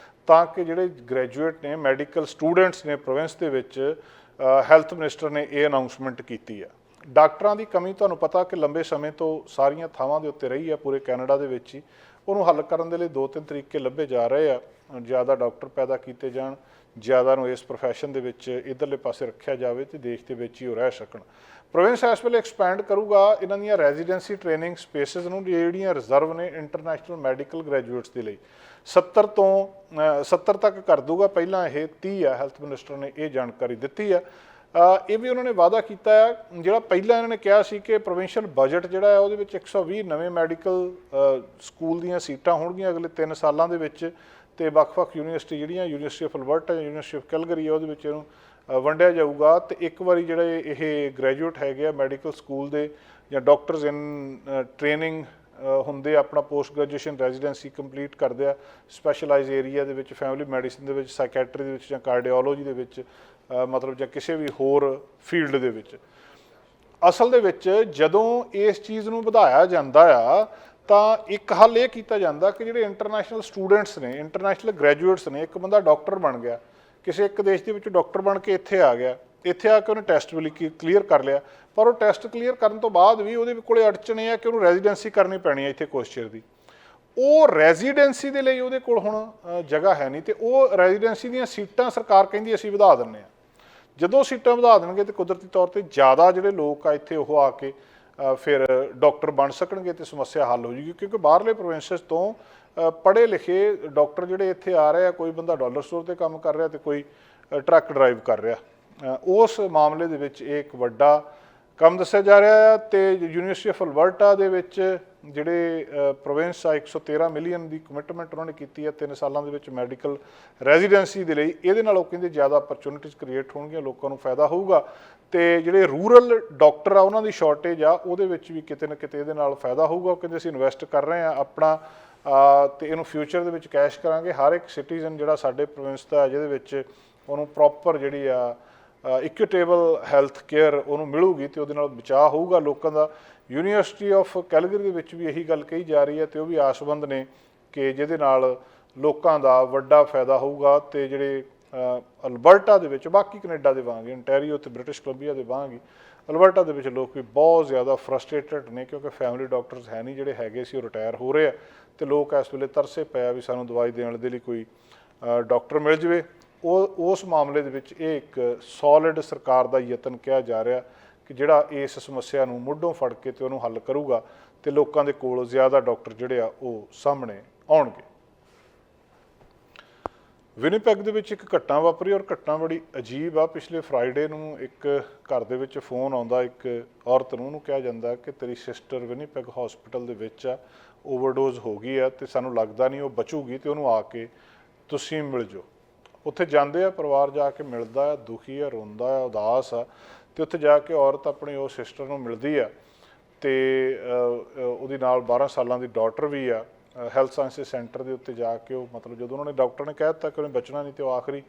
ਤਾਂ ਕਿ ਜਿਹੜੇ ਗ੍ਰੈਜੂਏਟ ਨੇ, ਮੈਡੀਕਲ ਸਟੂਡੈਂਟਸ ਨੇ ਪ੍ਰੋਵਿੰਸ ਦੇ ਵਿੱਚ, ਹੈਲਥ ਮਿਨਿਸਟਰ ਨੇ ਇਹ ਅਨਾਊਂਸਮੈਂਟ ਕੀਤੀ ਆ। ਡਾਕਟਰਾਂ ਦੀ ਕਮੀ ਤੁਹਾਨੂੰ ਪਤਾ ਕਿ ਲੰਬੇ ਸਮੇਂ ਤੋਂ ਸਾਰੀਆਂ ਥਾਵਾਂ ਦੇ ਉੱਤੇ ਰਹੀ ਆ ਪੂਰੇ ਕੈਨੇਡਾ ਦੇ ਵਿੱਚ ਹੀ। ਉਹਨੂੰ ਹੱਲ ਕਰਨ ਦੇ ਲਈ 2-3 ਤਰੀਕੇ ਲੱਭੇ ਜਾ ਰਹੇ ਆ। ਜ਼ਿਆਦਾ ਡਾਕਟਰ ਪੈਦਾ ਕੀਤੇ ਜਾਣ, ਜ਼ਿਆਦਾ ਨੂੰ ਇਸ ਪ੍ਰੋਫੈਸ਼ਨ ਦੇ ਵਿੱਚ ਇੱਧਰਲੇ ਪਾਸੇ ਰੱਖਿਆ ਜਾਵੇ ਤੇ ਦੇਸ਼ ਦੇ ਵਿੱਚ ਹੀ ਉਹ ਰਹਿ ਸਕਣ। ਪ੍ਰੋਵਿੰਸ ਇਸ ਵੇਲੇ ਐਕਸਪੈਂਡ ਕਰੂਗਾ ਇਹਨਾਂ ਦੀਆਂ ਰੈਜ਼ੀਡੈਂਸੀ ਟ੍ਰੇਨਿੰਗ ਸਪੇਸਿਸ ਨੂੰ ਜਿਹੜੀਆਂ ਰਿਜ਼ਰਵ ਨੇ ਇੰਟਰਨੈਸ਼ਨਲ ਮੈਡੀਕਲ ਗ੍ਰੈਜੂਏਟਸ ਦੇ ਲਈ 70 ਤੱਕ ਕਰ ਦੂਗਾ। ਪਹਿਲਾਂ ਇਹ 30 ਆ, ਹੈਲਥ ਮਿਨਿਸਟਰ ਨੇ ਇਹ ਜਾਣਕਾਰੀ ਦਿੱਤੀ ਆ। ਇਹ ਵੀ ਉਹਨਾਂ ਨੇ ਵਾਅਦਾ ਕੀਤਾ ਹੈ, ਜਿਹੜਾ ਪਹਿਲਾਂ ਇਹਨਾਂ ਨੇ ਕਿਹਾ ਸੀ ਕਿ ਪ੍ਰੋਵਿੰਸ਼ੀਅਲ ਬਜਟ ਜਿਹੜਾ ਹੈ ਉਹਦੇ ਵਿੱਚ 120 ਨਵੇਂ ਮੈਡੀਕਲ ਸਕੂਲ ਦੀਆਂ ਸੀਟਾਂ ਹੋਣਗੀਆਂ ਅਗਲੇ 3 ਸਾਲਾਂ ਦੇ ਵਿੱਚ, ਤੇ ਵੱਖ-ਵੱਖ ਯੂਨੀਵਰਸਿਟੀ ਜਿਹੜੀਆਂ ਯੂਨੀਵਰਸਿਟੀ ਆਫ ਅਲਬਰਟਾ ਜਾਂ ਯੂਨੀਵਰਸਿਟੀ ਆਫ ਕੈਲਗਰੀ ਆ ਉਹਦੇ ਵਿੱਚ ਇਹਨੂੰ ਵੰਡਿਆ ਜਾਊਗਾ। ਤੇ ਇੱਕ ਵਾਰੀ ਜਿਹੜੇ ਇਹ ਗ੍ਰੈਜੂਏਟ ਹੈਗੇ ਆ ਮੈਡੀਕਲ ਸਕੂਲ ਦੇ ਜਾਂ ਡਾਕਟਰਸ ਇਨ ਟ੍ਰੇਨਿੰਗ ਹੁੰਦੇ ਆਪਣਾ ਪੋਸਟ ਗ੍ਰੈਜੂਏਸ਼ਨ ਰੈਜ਼ੀਡੈਂਸੀ ਕੰਪਲੀਟ ਕਰਦੇ ਆ ਸਪੈਸ਼ਲਾਈਜ਼ ਏਰੀਆ ਦੇ ਵਿੱਚ, ਫੈਮਿਲੀ ਮੈਡੀਸਨ ਦੇ ਵਿੱਚ, ਸਾਈਕੈਟਰੀ ਦੇ ਵਿੱਚ ਜਾਂ ਕਾਰਡੀਓਲੋਜੀ ਦੇ ਵਿੱਚ, ਮਤਲਬ ਜਾਂ ਕਿਸੇ ਵੀ ਹੋਰ ਫੀਲਡ ਦੇ ਵਿੱਚ। ਅਸਲ ਦੇ ਵਿੱਚ ਜਦੋਂ ਇਸ ਚੀਜ਼ ਨੂੰ ਵਧਾਇਆ ਜਾਂਦਾ ਆ ਤਾਂ ਇੱਕ ਹੱਲ ਇਹ ਕੀਤਾ ਜਾਂਦਾ ਕਿ ਜਿਹੜੇ ਇੰਟਰਨੈਸ਼ਨਲ ਸਟੂਡੈਂਟਸ ਨੇ, ਇੰਟਰਨੈਸ਼ਨਲ ਗ੍ਰੈਜੂਏਟਸ ਨੇ, ਇੱਕ ਬੰਦਾ ਡਾਕਟਰ ਬਣ ਗਿਆ, ਕਿਸੇ ਇੱਕ ਦੇਸ਼ ਦੇ ਵਿੱਚ ਡਾਕਟਰ ਬਣ ਕੇ ਇੱਥੇ ਆ ਗਿਆ, ਇੱਥੇ ਆ ਕੇ ਉਹਨੇ ਟੈਸਟ ਵੀ ਕਲੀਅਰ ਕਰ ਲਿਆ, ਪਰ ਉਹ ਟੈਸਟ ਕਲੀਅਰ ਕਰਨ ਤੋਂ ਬਾਅਦ ਵੀ ਉਹਦੇ ਕੋਲੇ ਅੜਚਣ ਇਹ ਆ ਕਿ ਉਹਨੂੰ ਰੈਜ਼ੀਡੈਂਸੀ ਕਰਨੀ ਪੈਣੀ ਹੈ ਇੱਥੇ ਕੁਛ ਚਿਰ ਦੀ। ਉਹ ਰੈਜ਼ੀਡੈਂਸੀ ਦੇ ਲਈ ਉਹਦੇ ਕੋਲ ਹੁਣ ਜਗ੍ਹਾ ਹੈ ਨਹੀਂ, ਤੇ ਉਹ ਰੈਜ਼ੀਡੈਂਸੀ ਦੀਆਂ ਸੀਟਾਂ ਸਰਕਾਰ ਕਹਿੰਦੀ ਅਸੀਂ ਵਧਾ ਦਿੰਦੇ ਹਾਂ। ਜਦੋਂ ਸੀਟਾਂ ਵਧਾ ਦੇਣਗੇ ਤਾਂ ਕੁਦਰਤੀ ਤੌਰ 'ਤੇ ਜ਼ਿਆਦਾ ਜਿਹੜੇ ਲੋਕ ਆ ਇੱਥੇ ਉਹ ਆ ਕੇ ਫਿਰ ਡਾਕਟਰ ਬਣ ਸਕਣਗੇ ਤੇ ਸਮੱਸਿਆ ਹੱਲ ਹੋ ਜੂਗੀ। ਕਿਉਂਕਿ ਬਾਹਰਲੇ ਪ੍ਰੋਵਿੰਸਿਸ ਤੋਂ ਪੜ੍ਹੇ ਲਿਖੇ ਡਾਕਟਰ ਜਿਹੜੇ ਇੱਥੇ ਆ ਰਹੇ ਆ, ਕੋਈ ਬੰਦਾ ਡਾਲਰ ਸਟੋਰ 'ਤੇ ਕੰਮ ਕਰ ਰਿਹਾ ਤੇ ਕੋਈ ਟਰੱਕ ਡਰਾਈਵ ਕਰ ਰਿਹਾ। ਉਸ ਮਾਮਲੇ ਦੇ ਵਿੱਚ ਇਹ ਇੱਕ ਵੱਡਾ ਕੰਮ ਦੱਸਿਆ ਜਾ ਰਿਹਾ ਹੈ। ਤੇ ਯੂਨੀਵਰਸਿਟੀ ਆਫ ਅਲਬਰਟਾ ਦੇ ਵਿੱਚ ਜਿਹੜੇ ਪ੍ਰੋਵਿੰਸ ਆ 113 ਮਿਲੀਅਨ ਦੀ ਕਮਿਟਮੈਂਟ ਉਹਨਾਂ ਨੇ ਕੀਤੀ ਹੈ 3 ਸਾਲਾਂ ਦੇ ਵਿੱਚ ਮੈਡੀਕਲ ਰੈਜ਼ੀਡੈਂਸੀ ਦੇ ਲਈ। ਇਹਦੇ ਨਾਲ ਉਹ ਕਹਿੰਦੇ ਜ਼ਿਆਦਾ ਅਪਰਚੁਨਿਟੀਜ਼ ਕ੍ਰੀਏਟ ਹੋਣਗੀਆਂ, ਲੋਕਾਂ ਨੂੰ ਫਾਇਦਾ ਹੋਊਗਾ, ਤੇ ਜਿਹੜੇ ਰੂਰਲ ਡਾਕਟਰ ਆ ਉਹਨਾਂ ਦੀ ਸ਼ਾਰਟੇਜ ਆ ਉਹਦੇ ਵਿੱਚ ਵੀ ਕਿਤੇ ਨਾ ਕਿਤੇ ਇਹਦੇ ਨਾਲ ਫਾਇਦਾ ਹੋਊਗਾ। ਉਹ ਕਹਿੰਦੇ ਅਸੀਂ ਇਨਵੈਸਟ ਕਰ ਰਹੇ ਹਾਂ ਆਪਣਾ ਤੇ ਇਹਨੂੰ ਫਿਊਚਰ ਦੇ ਵਿੱਚ ਕੈਸ਼ ਕਰਾਂਗੇ। ਹਰ ਇੱਕ ਸਿਟੀਜ਼ਨ ਜਿਹੜਾ ਸਾਡੇ ਪ੍ਰੋਵਿੰਸ ਦਾ ਜਿਹਦੇ ਵਿੱਚ ਉਹਨੂੰ ਪ੍ਰੋਪਰ ਜਿਹੜੀ ਆ ਇਕੁਇਟੇਬਲ ਹੈਲਥ ਕੇਅਰ ਉਹਨੂੰ ਮਿਲੂਗੀ ਤੇ ਉਹਦੇ ਨਾਲ ਬਚਾਅ ਹੋਊਗਾ ਲੋਕਾਂ ਦਾ। ਯੂਨੀਵਰਸਿਟੀ ਆਫ ਕੈਲਗਰੀ ਦੇ ਵਿੱਚ ਵੀ ਇਹੀ ਗੱਲ ਕਹੀ ਜਾ ਰਹੀ ਹੈ ਤੇ ਉਹ ਵੀ ਆਸਵੰਦ ਨੇ ਕਿ ਜਿਹਦੇ ਨਾਲ ਲੋਕਾਂ ਦਾ ਵੱਡਾ ਫਾਇਦਾ ਹੋਊਗਾ। ਤੇ ਜਿਹੜੇ ਅਲਬਰਟਾ ਦੇ ਵਿੱਚ, ਬਾਕੀ ਕੈਨੇਡਾ ਦੇ ਵਾਂਗ, ontario ਤੇ ਬ੍ਰਿਟਿਸ਼ ਕੋਲੰਬੀਆ ਦੇ ਵਾਂਗ ਹੀ ਅਲਬਰਟਾ ਦੇ ਵਿੱਚ ਲੋਕ ਵੀ ਬਹੁਤ ਜ਼ਿਆਦਾ ਫਰਸਟ੍ਰੇਟਡ ਨੇ ਕਿਉਂਕਿ ਫੈਮਿਲੀ ਡਾਕਟਰਸ ਹੈ ਨਹੀਂ, ਜਿਹੜੇ ਹੈਗੇ ਸੀ ਉਹ ਰਿਟਾਇਰ ਹੋ ਰਹੇ ਆ ਤੇ ਲੋਕ ਇਸ ਵੇਲੇ ਤਰਸੇ ਪਏ ਆ ਵੀ ਸਾਨੂੰ ਦਵਾਈ ਦੇਣ ਦੇ ਲਈ ਕੋਈ ਡਾਕਟਰ ਮਿਲ ਜਾਵੇ। ਉਸ ਮਾਮਲੇ ਦੇ ਵਿੱਚ ਇਹ ਇੱਕ ਸੋਲਿਡ ਸਰਕਾਰ ਦਾ ਯਤਨ ਕਿਹਾ ਜਾ ਰਿਹਾ ਕਿ ਜਿਹੜਾ ਇਸ ਸਮੱਸਿਆ ਨੂੰ ਮੁੱਢੋਂ ਫੜ ਕੇ ਤੇ ਉਹਨੂੰ ਹੱਲ ਕਰੂਗਾ ਤੇ ਲੋਕਾਂ ਦੇ ਕੋਲ ਜ਼ਿਆਦਾ ਡਾਕਟਰ ਜਿਹੜੇ ਆ ਉਹ ਸਾਹਮਣੇ ਆਉਣਗੇ। ਵਿਨੀਪੈਗ ਦੇ ਵਿੱਚ ਇੱਕ ਘਟਨਾ ਵਾਪਰੀ ਔਰ ਘਟਨਾ ਬੜੀ ਅਜੀਬ ਆ। ਪਿਛਲੇ ਫਰਾਈਡੇ ਨੂੰ ਇੱਕ ਘਰ ਦੇ ਵਿੱਚ ਫੋਨ ਆਉਂਦਾ ਇੱਕ ਔਰਤ ਨੂੰ, ਉਹਨੂੰ ਕਿਹਾ ਜਾਂਦਾ ਕਿ ਤੇਰੀ ਸਿਸਟਰ ਵਿਨੀਪੈਗ ਹਸਪੀਟਲ ਦੇ ਵਿੱਚ ਆ, ਓਵਰਡੋਜ਼ ਹੋ ਗਈ ਆ ਤੇ ਸਾਨੂੰ ਲੱਗਦਾ ਨਹੀਂ ਉਹ ਬਚੂਗੀ ਤੇ ਉਹਨੂੰ ਆ ਕੇ ਤੁਸੀਂ ਮਿਲ ਜਾਓ। ਉੱਥੇ ਜਾਂਦੇ ਆ, ਪਰਿਵਾਰ ਜਾ ਕੇ ਮਿਲਦਾ ਆ, ਦੁਖੀ ਆ, ਰੋਂਦਾ ਆ, ਉਦਾਸ ਆ ਤੇ ਉੱਥੇ ਜਾ ਕੇ ਔਰਤ ਆਪਣੀ ਉਹ ਸਿਸਟਰ ਨੂੰ ਮਿਲਦੀ ਆ ਤੇ ਉਹਦੀ ਨਾਲ 12 ਸਾਲਾਂ ਦੀ ਡਾਟਰ ਵੀ ਆ। ਹੈਲਥ ਸਾਇੰਸਿਸ ਸੈਂਟਰ ਦੇ ਉੱਤੇ ਜਾ ਕੇ ਉਹ ਮਤਲਬ ਜਦੋਂ ਉਹਨਾਂ ਨੇ ਡਾਕਟਰ ਨੇ ਕਹਿ ਦਿੱਤਾ ਕਿ ਉਹਨੇ ਬਚਣਾ ਨਹੀਂ ਤੇ ਉਹ ਆਖਰੀ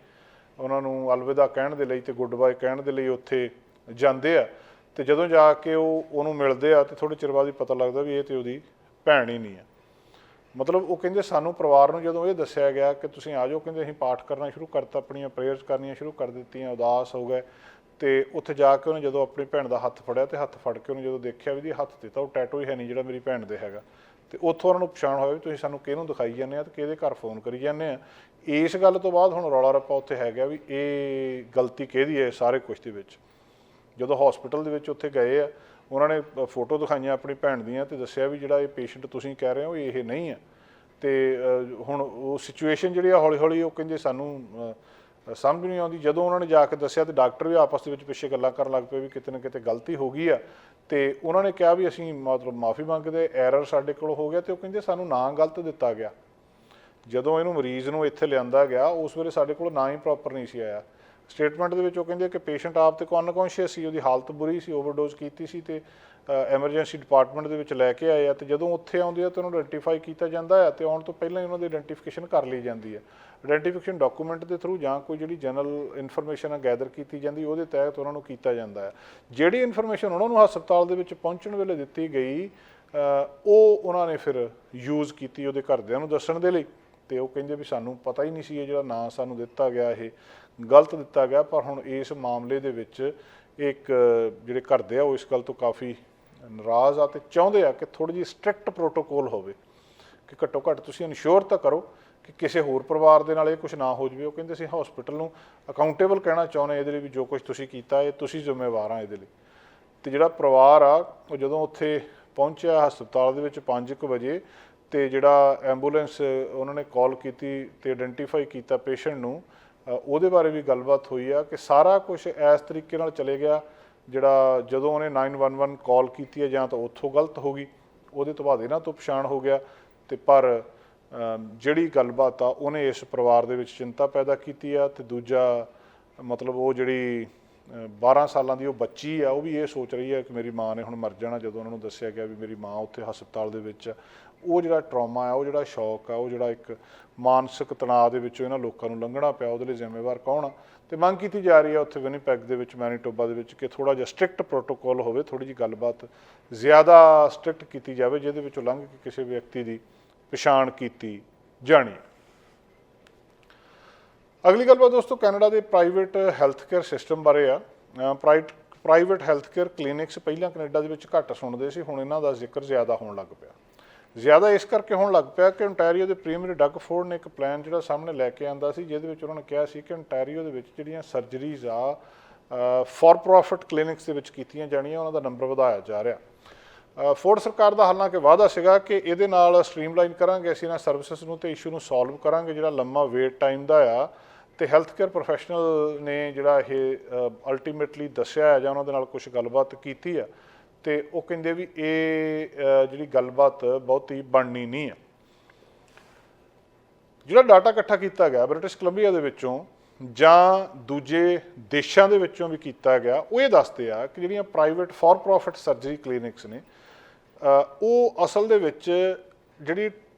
ਉਹਨਾਂ ਨੂੰ ਅਲਵਿਦਾ ਕਹਿਣ ਦੇ ਲਈ ਤੇ ਗੁੱਡ ਬਾਏ ਕਹਿਣ ਦੇ ਲਈ ਉੱਥੇ ਜਾਂਦੇ ਆ ਤੇ ਜਦੋਂ ਜਾ ਕੇ ਉਹਨੂੰ ਮਿਲਦੇ ਆ ਤੇ ਥੋੜ੍ਹੇ ਚਿਰ ਬਾਅਦ ਹੀ ਪਤਾ ਲੱਗਦਾ ਵੀ ਇਹ ਤੇ ਉਹਦੀ ਭੈਣ ਹੀ ਨਹੀਂ ਆ। ਮਤਲਬ ਉਹ ਕਹਿੰਦੇ ਸਾਨੂੰ ਪਰਿਵਾਰ ਨੂੰ ਜਦੋਂ ਇਹ ਦੱਸਿਆ ਗਿਆ ਕਿ ਤੁਸੀਂ ਆ ਜਾਓ, ਕਹਿੰਦੇ ਅਸੀਂ ਪਾਠ ਕਰਨਾ ਸ਼ੁਰੂ ਕਰਤਾ, ਆਪਣੀਆਂ ਪ੍ਰੇਅਰਸ ਕਰਨੀਆਂ ਸ਼ੁਰੂ ਕਰ ਦਿੱਤੀਆਂ, ਉਦਾਸ ਹੋ ਗਏ ਤੇ ਉੱਥੇ ਜਾ ਕੇ ਉਹਨੇ ਜਦੋਂ ਆਪਣੀ ਭੈਣ ਦਾ ਹੱਥ ਫੜਿਆ ਤੇ ਹੱਥ ਫੜ ਕੇ ਉਹਨੇ ਜਦੋਂ ਦੇਖਿਆ ਵੀ ਹੱਥ ਤੇ ਤਾਂ ਉਹ ਟੈਟੂ ਹੀ ਹੈ ਨਹੀਂ ਜਿਹੜਾ ਮੇਰੀ ਭੈਣ ਦੇ ਹੈਗਾ ਤੇ ਉੱਥੋਂ ਉਹਨਾਂ ਨੂੰ ਪਛਾਣ ਹੋਇਆ ਵੀ ਤੁਸੀਂ ਸਾਨੂੰ ਕਿਹਨੂੰ ਦਿਖਾਈ ਜਾਂਦੇ ਆ ਤੇ ਕਿਹਦੇ ਘਰ ਫੋਨ ਕਰੀ ਜਾਂਦੇ ਆ। ਇਸ ਗੱਲ ਤੋਂ ਬਾਅਦ ਹੁਣ ਰੌਲਾ ਰੱਪਾ ਉੱਥੇ ਹੈਗਾ ਵੀ ਇਹ ਗਲਤੀ ਕਿਹਦੀ ਹੈ ਸਾਰੇ ਕੁਛ ਦੇ ਵਿੱਚ। ਜਦੋਂ ਹਸਪੀਟਲ ਦੇ ਵਿੱਚ ਉੱਥੇ ਗਏ ਆ, ਉਹਨਾਂ ਨੇ ਫੋਟੋ ਦਿਖਾਈਆਂ ਆਪਣੀ ਭੈਣ ਦੀਆਂ ਤੇ ਦੱਸਿਆ ਵੀ ਜਿਹੜਾ ਇਹ ਪੇਸ਼ੈਂਟ ਤੁਸੀਂ ਕਹਿ ਰਹੇ ਹੋ ਇਹ ਨਹੀਂ ਆ। ਤੇ ਹੁਣ ਉਹ ਸਿਚੁਏਸ਼ਨ ਜਿਹੜੀ ਆ ਹੌਲੀ ਹੌਲੀ ਉਹ ਕਹਿੰਦੇ ਸਾਨੂੰ ਸਮਝ ਨਹੀਂ ਆਉਂਦੀ। ਜਦੋਂ ਉਹਨਾਂ ਨੇ ਜਾ ਕੇ ਦੱਸਿਆ ਤੇ ਡਾਕਟਰ ਵੀ ਆਪਸ ਦੇ ਵਿੱਚ ਪਿੱਛੇ ਗੱਲਾਂ ਕਰਨ ਲੱਗ ਪਏ ਵੀ ਕਿਤੇ ਨਾ ਕਿਤੇ ਗਲਤੀ ਹੋ ਗਈ ਆ ਤੇ ਉਹਨਾਂ ਨੇ ਕਿਹਾ ਵੀ ਅਸੀਂ ਮਤਲਬ ਮਾਫੀ ਮੰਗਦੇ, ਐਰਰ ਸਾਡੇ ਕੋਲ ਹੋ ਗਿਆ। ਤੇ ਉਹ ਕਹਿੰਦੇ ਸਾਨੂੰ ਨਾਂ ਗਲਤ ਦਿੱਤਾ ਗਿਆ। ਜਦੋਂ ਇਹਨੂੰ ਮਰੀਜ਼ ਨੂੰ ਇੱਥੇ ਲਿਆਂਦਾ ਗਿਆ ਉਸ ਵੇਲੇ ਸਾਡੇ ਕੋਲ ਨਾਂ ਹੀ ਪ੍ਰੋਪਰ ਨਹੀਂ ਸੀ ਆਇਆ। ਸਟੇਟਮੈਂਟ ਦੇ ਵਿੱਚ ਉਹ ਕਹਿੰਦੇ ਕਿ ਪੇਸ਼ੈਂਟ ਆਪ ਤੇ ਅਨਕੌਂਸ਼ੀਅਸ ਸੀ, ਉਹਦੀ ਹਾਲਤ ਬੁਰੀ ਸੀ, ਓਵਰਡੋਜ਼ ਕੀਤੀ ਸੀ ਤੇ ਐਮਰਜੈਂਸੀ ਡਿਪਾਰਟਮੈਂਟ ਦੇ ਵਿੱਚ ਲੈ ਕੇ ਆਏ ਆ ਤੇ ਜਦੋਂ ਉੱਥੇ ਆਉਂਦੇ ਆ ਤੇ ਉਹਨੂੰ ਆਇਡੈਂਟੀਫਾਈ ਕੀਤਾ ਜਾਂਦਾ ਹੈ ਤੇ ਆਉਣ ਤੋਂ ਪਹਿਲਾਂ ਹੀ ਉਹਨਾਂ ਦੀ ਆਇਡੈਂਟੀਫਿਕੇਸ਼ਨ ਕਰ ਲਈ ਜਾਂਦੀ ਹੈ। ਆਇਡੈਂਟੀਫਿਕੇਸ਼ਨ ਡਾਕੂਮੈਂਟ ਦੇ ਥਰੂ ਜਾਂ ਕੋਈ ਜਿਹੜੀ ਜਨਰਲ ਇਨਫੋਰਮੇਸ਼ਨ ਆ ਗੈਦਰ ਕੀਤੀ ਜਾਂਦੀ ਉਹਦੇ ਤਹਿਤ ਉਹਨਾਂ ਨੂੰ ਕੀਤਾ ਜਾਂਦਾ ਹੈ। ਜਿਹੜੀ ਇਨਫੋਰਮੇਸ਼ਨ ਉਹਨਾਂ ਨੂੰ ਹਸਪਤਾਲ ਦੇ ਵਿੱਚ ਪਹੁੰਚਣ ਵੇਲੇ ਦਿੱਤੀ ਗਈ ਉਹ ਉਹਨਾਂ ਨੇ ਫਿਰ ਯੂਜ਼ ਕੀਤੀ ਉਹਦੇ ਘਰਦਿਆਂ ਨੂੰ ਦੱਸਣ ਦੇ ਲਈ ਤੇ ਉਹ ਕਹਿੰਦੇ ਵੀ ਸਾਨੂੰ ਪਤਾ ਹੀ ਨਹੀਂ ਸੀ ਇਹ ਜਿਹੜਾ ਨਾਂ ਸਾਨੂੰ ਦਿੱਤਾ ਗਿਆ ਇਹ ਗਲਤ ਦਿੱਤਾ ਗਿਆ। ਪਰ ਹੁਣ ਇਸ ਮਾਮਲੇ ਦੇ ਵਿੱਚ ਇੱਕ ਜਿਹੜੇ ਘਰਦੇ ਆ ਉਹ ਇਸ ਗੱਲ ਤੋਂ ਕਾਫੀ ਨਾਰਾਜ਼ ਆ ਤੇ ਚਾਹੁੰਦੇ ਆ ਕਿ ਥੋੜ੍ਹੀ ਜਿਹੀ ਸਟ੍ਰਿਕਟ ਪ੍ਰੋਟੋਕੋਲ ਹੋਵੇ ਕਿ ਘੱਟੋ ਘੱਟ ਤੁਸੀਂ ਇਨਸ਼ੋਰ ਤਾਂ ਕਰੋ ਕਿ ਕਿਸੇ ਹੋਰ ਪਰਿਵਾਰ ਦੇ ਨਾਲ ਇਹ ਕੁਛ ਨਾ ਹੋ ਜਾਵੇ। ਉਹ ਕਹਿੰਦੇ ਅਸੀਂ ਹਸਪੀਟਲ ਨੂੰ ਅਕਾਊਂਟੇਬਲ ਕਹਿਣਾ ਚਾਹੁੰਦੇ ਇਹਦੇ ਲਈ ਵੀ ਜੋ ਕੁਛ ਤੁਸੀਂ ਕੀਤਾ ਇਹ ਤੁਸੀਂ ਜ਼ਿੰਮੇਵਾਰ ਆ ਇਹਦੇ ਲਈ। ਤੇ ਜਿਹੜਾ ਪਰਿਵਾਰ ਆ ਉਹ ਜਦੋਂ ਉੱਥੇ ਪਹੁੰਚਿਆ ਹਸਪਤਾਲ ਦੇ ਵਿੱਚ 5 ਵਜੇ ਤੇ ਜਿਹੜਾ ਐਂਬੂਲੈਂਸ ਉਹਨਾਂ ਨੇ ਕਾਲ ਕੀਤੀ ਤੇ ਆਇਡੈਂਟੀਫਾਈ ਕੀਤਾ ਪੇਸ਼ੈਂਟ ਨੂੰ, ਉਹਦੇ ਬਾਰੇ ਵੀ ਗੱਲਬਾਤ ਹੋਈ ਆ ਕਿ ਸਾਰਾ ਕੁਛ ਇਸ ਤਰੀਕੇ ਨਾਲ ਚਲੇ ਗਿਆ। ਜਿਹੜਾ ਜਦੋਂ ਉਹਨੇ 911 ਕਾਲ ਕੀਤੀ ਹੈ ਜਾਂ ਤਾਂ ਉੱਥੋਂ ਗਲਤ ਹੋ ਗਈ, ਉਹਦੇ ਤੋਂ ਬਾਅਦ ਇਹਨਾਂ ਤੋਂ ਪਛਾਣ ਹੋ ਗਿਆ ਤੇ ਪਰ ਜਿਹੜੀ ਗੱਲਬਾਤ ਆ ਉਹਨੇ ਇਸ ਪਰਿਵਾਰ ਦੇ ਵਿੱਚ ਚਿੰਤਾ ਪੈਦਾ ਕੀਤੀ ਆ। ਤੇ ਦੂਜਾ ਮਤਲਬ ਉਹ ਜਿਹੜੀ 12 ਸਾਲਾਂ ਦੀ ਉਹ ਬੱਚੀ ਆ ਉਹ ਵੀ ਇਹ ਸੋਚ ਰਹੀ ਹੈ ਕਿ ਮੇਰੀ ਮਾਂ ਨੇ ਹੁਣ ਮਰ ਜਾਣਾ। ਜਦੋਂ ਉਹਨਾਂ ਨੂੰ ਦੱਸਿਆ ਗਿਆ ਵੀ ਮੇਰੀ ਮਾਂ ਉੱਥੇ ਹਸਪਤਾਲ ਦੇ ਵਿੱਚ, ਉਹ ਜਿਹੜਾ ਟਰੌਮਾ ਆ, ਉਹ ਜਿਹੜਾ ਸ਼ੌਕ ਆ, ਉਹ ਜਿਹੜਾ ਇੱਕ ਮਾਨਸਿਕ ਤਣਾਅ ਦੇ ਵਿੱਚੋਂ ਇਹਨਾਂ ਲੋਕਾਂ ਨੂੰ ਲੰਘਣਾ ਪਿਆ, ਉਹਦੇ ਲਈ ਜ਼ਿੰਮੇਵਾਰ ਕੌਣ ਆ। ਤੇ ਮੰਗ ਕੀਤੀ ਜਾ ਰਹੀ ਹੈ ਉੱਥੇ ਵਿਨੀਪੈਗ ਦੇ ਵਿੱਚ, ਮੈਨੀਟੋਬਾ ਦੇ ਵਿੱਚ ਕਿ ਥੋੜ੍ਹਾ ਜਿਹਾ ਸਟ੍ਰਿਕਟ ਪ੍ਰੋਟੋਕੋਲ ਹੋਵੇ, ਥੋੜ੍ਹੀ ਜਿਹੀ ਗੱਲਬਾਤ ਜ਼ਿਆਦਾ ਸਟ੍ਰਿਕਟ ਕੀਤੀ ਜਾਵੇ ਜਿਹਦੇ ਵਿੱਚੋਂ ਲੰਘ ਕੇ ਕਿਸੇ ਵਿਅਕਤੀ ਦੀ ਪਛਾਣ ਕੀਤੀ ਜਾਣੀ। ਅਗਲੀ ਗੱਲਬਾਤ ਦੋਸਤੋ ਕੈਨੇਡਾ ਦੇ ਪ੍ਰਾਈਵੇਟ ਹੈਲਥ ਕੇਅਰ ਸਿਸਟਮ ਬਾਰੇ ਆ। ਪ੍ਰਾਈਵੇਟ ਹੈਲਥ ਕੇਅਰ ਕਲੀਨਿਕਸ ਪਹਿਲਾਂ ਕੈਨੇਡਾ ਦੇ ਵਿੱਚ ਘੱਟ ਸੁਣਦੇ ਸੀ, ਹੁਣ ਇਹਨਾਂ ਦਾ ਜ਼ਿਕਰ ਜ਼ਿਆਦਾ ਹੋਣ ਲੱਗ ਪਿਆ। ਜ਼ਿਆਦਾ ਇਸ ਕਰਕੇ ਹੋਣ ਲੱਗ ਪਿਆ ਕਿ ontario ਦੇ ਪ੍ਰੀਮੀਅਰ ਡਗ ਫੋਰਡ ਨੇ ਇੱਕ ਪਲਾਨ ਜਿਹੜਾ ਸਾਹਮਣੇ ਲੈ ਕੇ ਆਂਦਾ ਸੀ ਜਿਹਦੇ ਵਿੱਚ ਉਹਨਾਂ ਨੇ ਕਿਹਾ ਸੀ ਕਿ ontario ਦੇ ਵਿੱਚ ਜਿਹੜੀਆਂ ਸਰਜਰੀਜ਼ ਆ ਫॉर ਪ੍ਰੋਫਿਟ ਕਲੀਨਿਕਸ ਦੇ ਵਿੱਚ ਕੀਤੀਆਂ ਜਾਣੀਆਂ, ਉਹਨਾਂ ਦਾ ਨੰਬਰ ਵਧਾਇਆ ਜਾ ਰਿਹਾ। ਫੋਰਡ ਸਰਕਾਰ ਦਾ ਹਾਲਾਂਕਿ ਵਾਅਦਾ ਸੀਗਾ ਕਿ ਇਹਦੇ ਨਾਲ ਸਟਰੀਮਲਾਈਨ ਕਰਾਂਗੇ ਅਸੀਂ ਇਹਨਾਂ ਸਰਵਿਸਿਜ਼ ਨੂੰ ਤੇ ਇਸ਼ੂ ਨੂੰ ਸੋਲਵ ਕਰਾਂਗੇ ਜਿਹੜਾ ਲੰਮਾ ਵੇਟ ਟਾਈਮ ਦਾ ਆ। ਤੇ ਹੈਲਥ ਕੇਅਰ ਪ੍ਰੋਫੈਸ਼ਨਲ ਨੇ ਜਿਹੜਾ ਇਹ ਅਲਟੀਮੇਟਲੀ ਦੱਸਿਆ ਹੈ ਜਾਂ ਉਹਨਾਂ ਦੇ ਨਾਲ ਕੁਝ ਗੱਲਬਾਤ ਕੀਤੀ ਆ ਤੇ ਉਹ ਕਹਿੰਦੇ ਵੀ ਇਹ ਜਿਹੜੀ ਗੱਲਬਾਤ ਬਹੁਤੀ ਬਣਨੀ ਨਹੀਂ ਆ। ਜਿਹੜਾ ਡਾਟਾ ਇਕੱਠਾ ਕੀਤਾ ਗਿਆ ਬ੍ਰਿਟਿਸ਼ ਕੋਲੰਬੀਆ ਦੇ ਵਿੱਚੋਂ ਜਾਂ ਦੂਜੇ ਦੇਸ਼ਾਂ ਦੇ ਵਿੱਚੋਂ ਵੀ ਕੀਤਾ ਗਿਆ, ਉਹ ਇਹ ਦੱਸਦੇ ਆ ਕਿ ਜਿਹੜੀਆਂ private for profit surgery clinics ਨੇ ਉਹ ਅਸਲ ਦੇ ਵਿੱਚ ਜਿਹੜੀ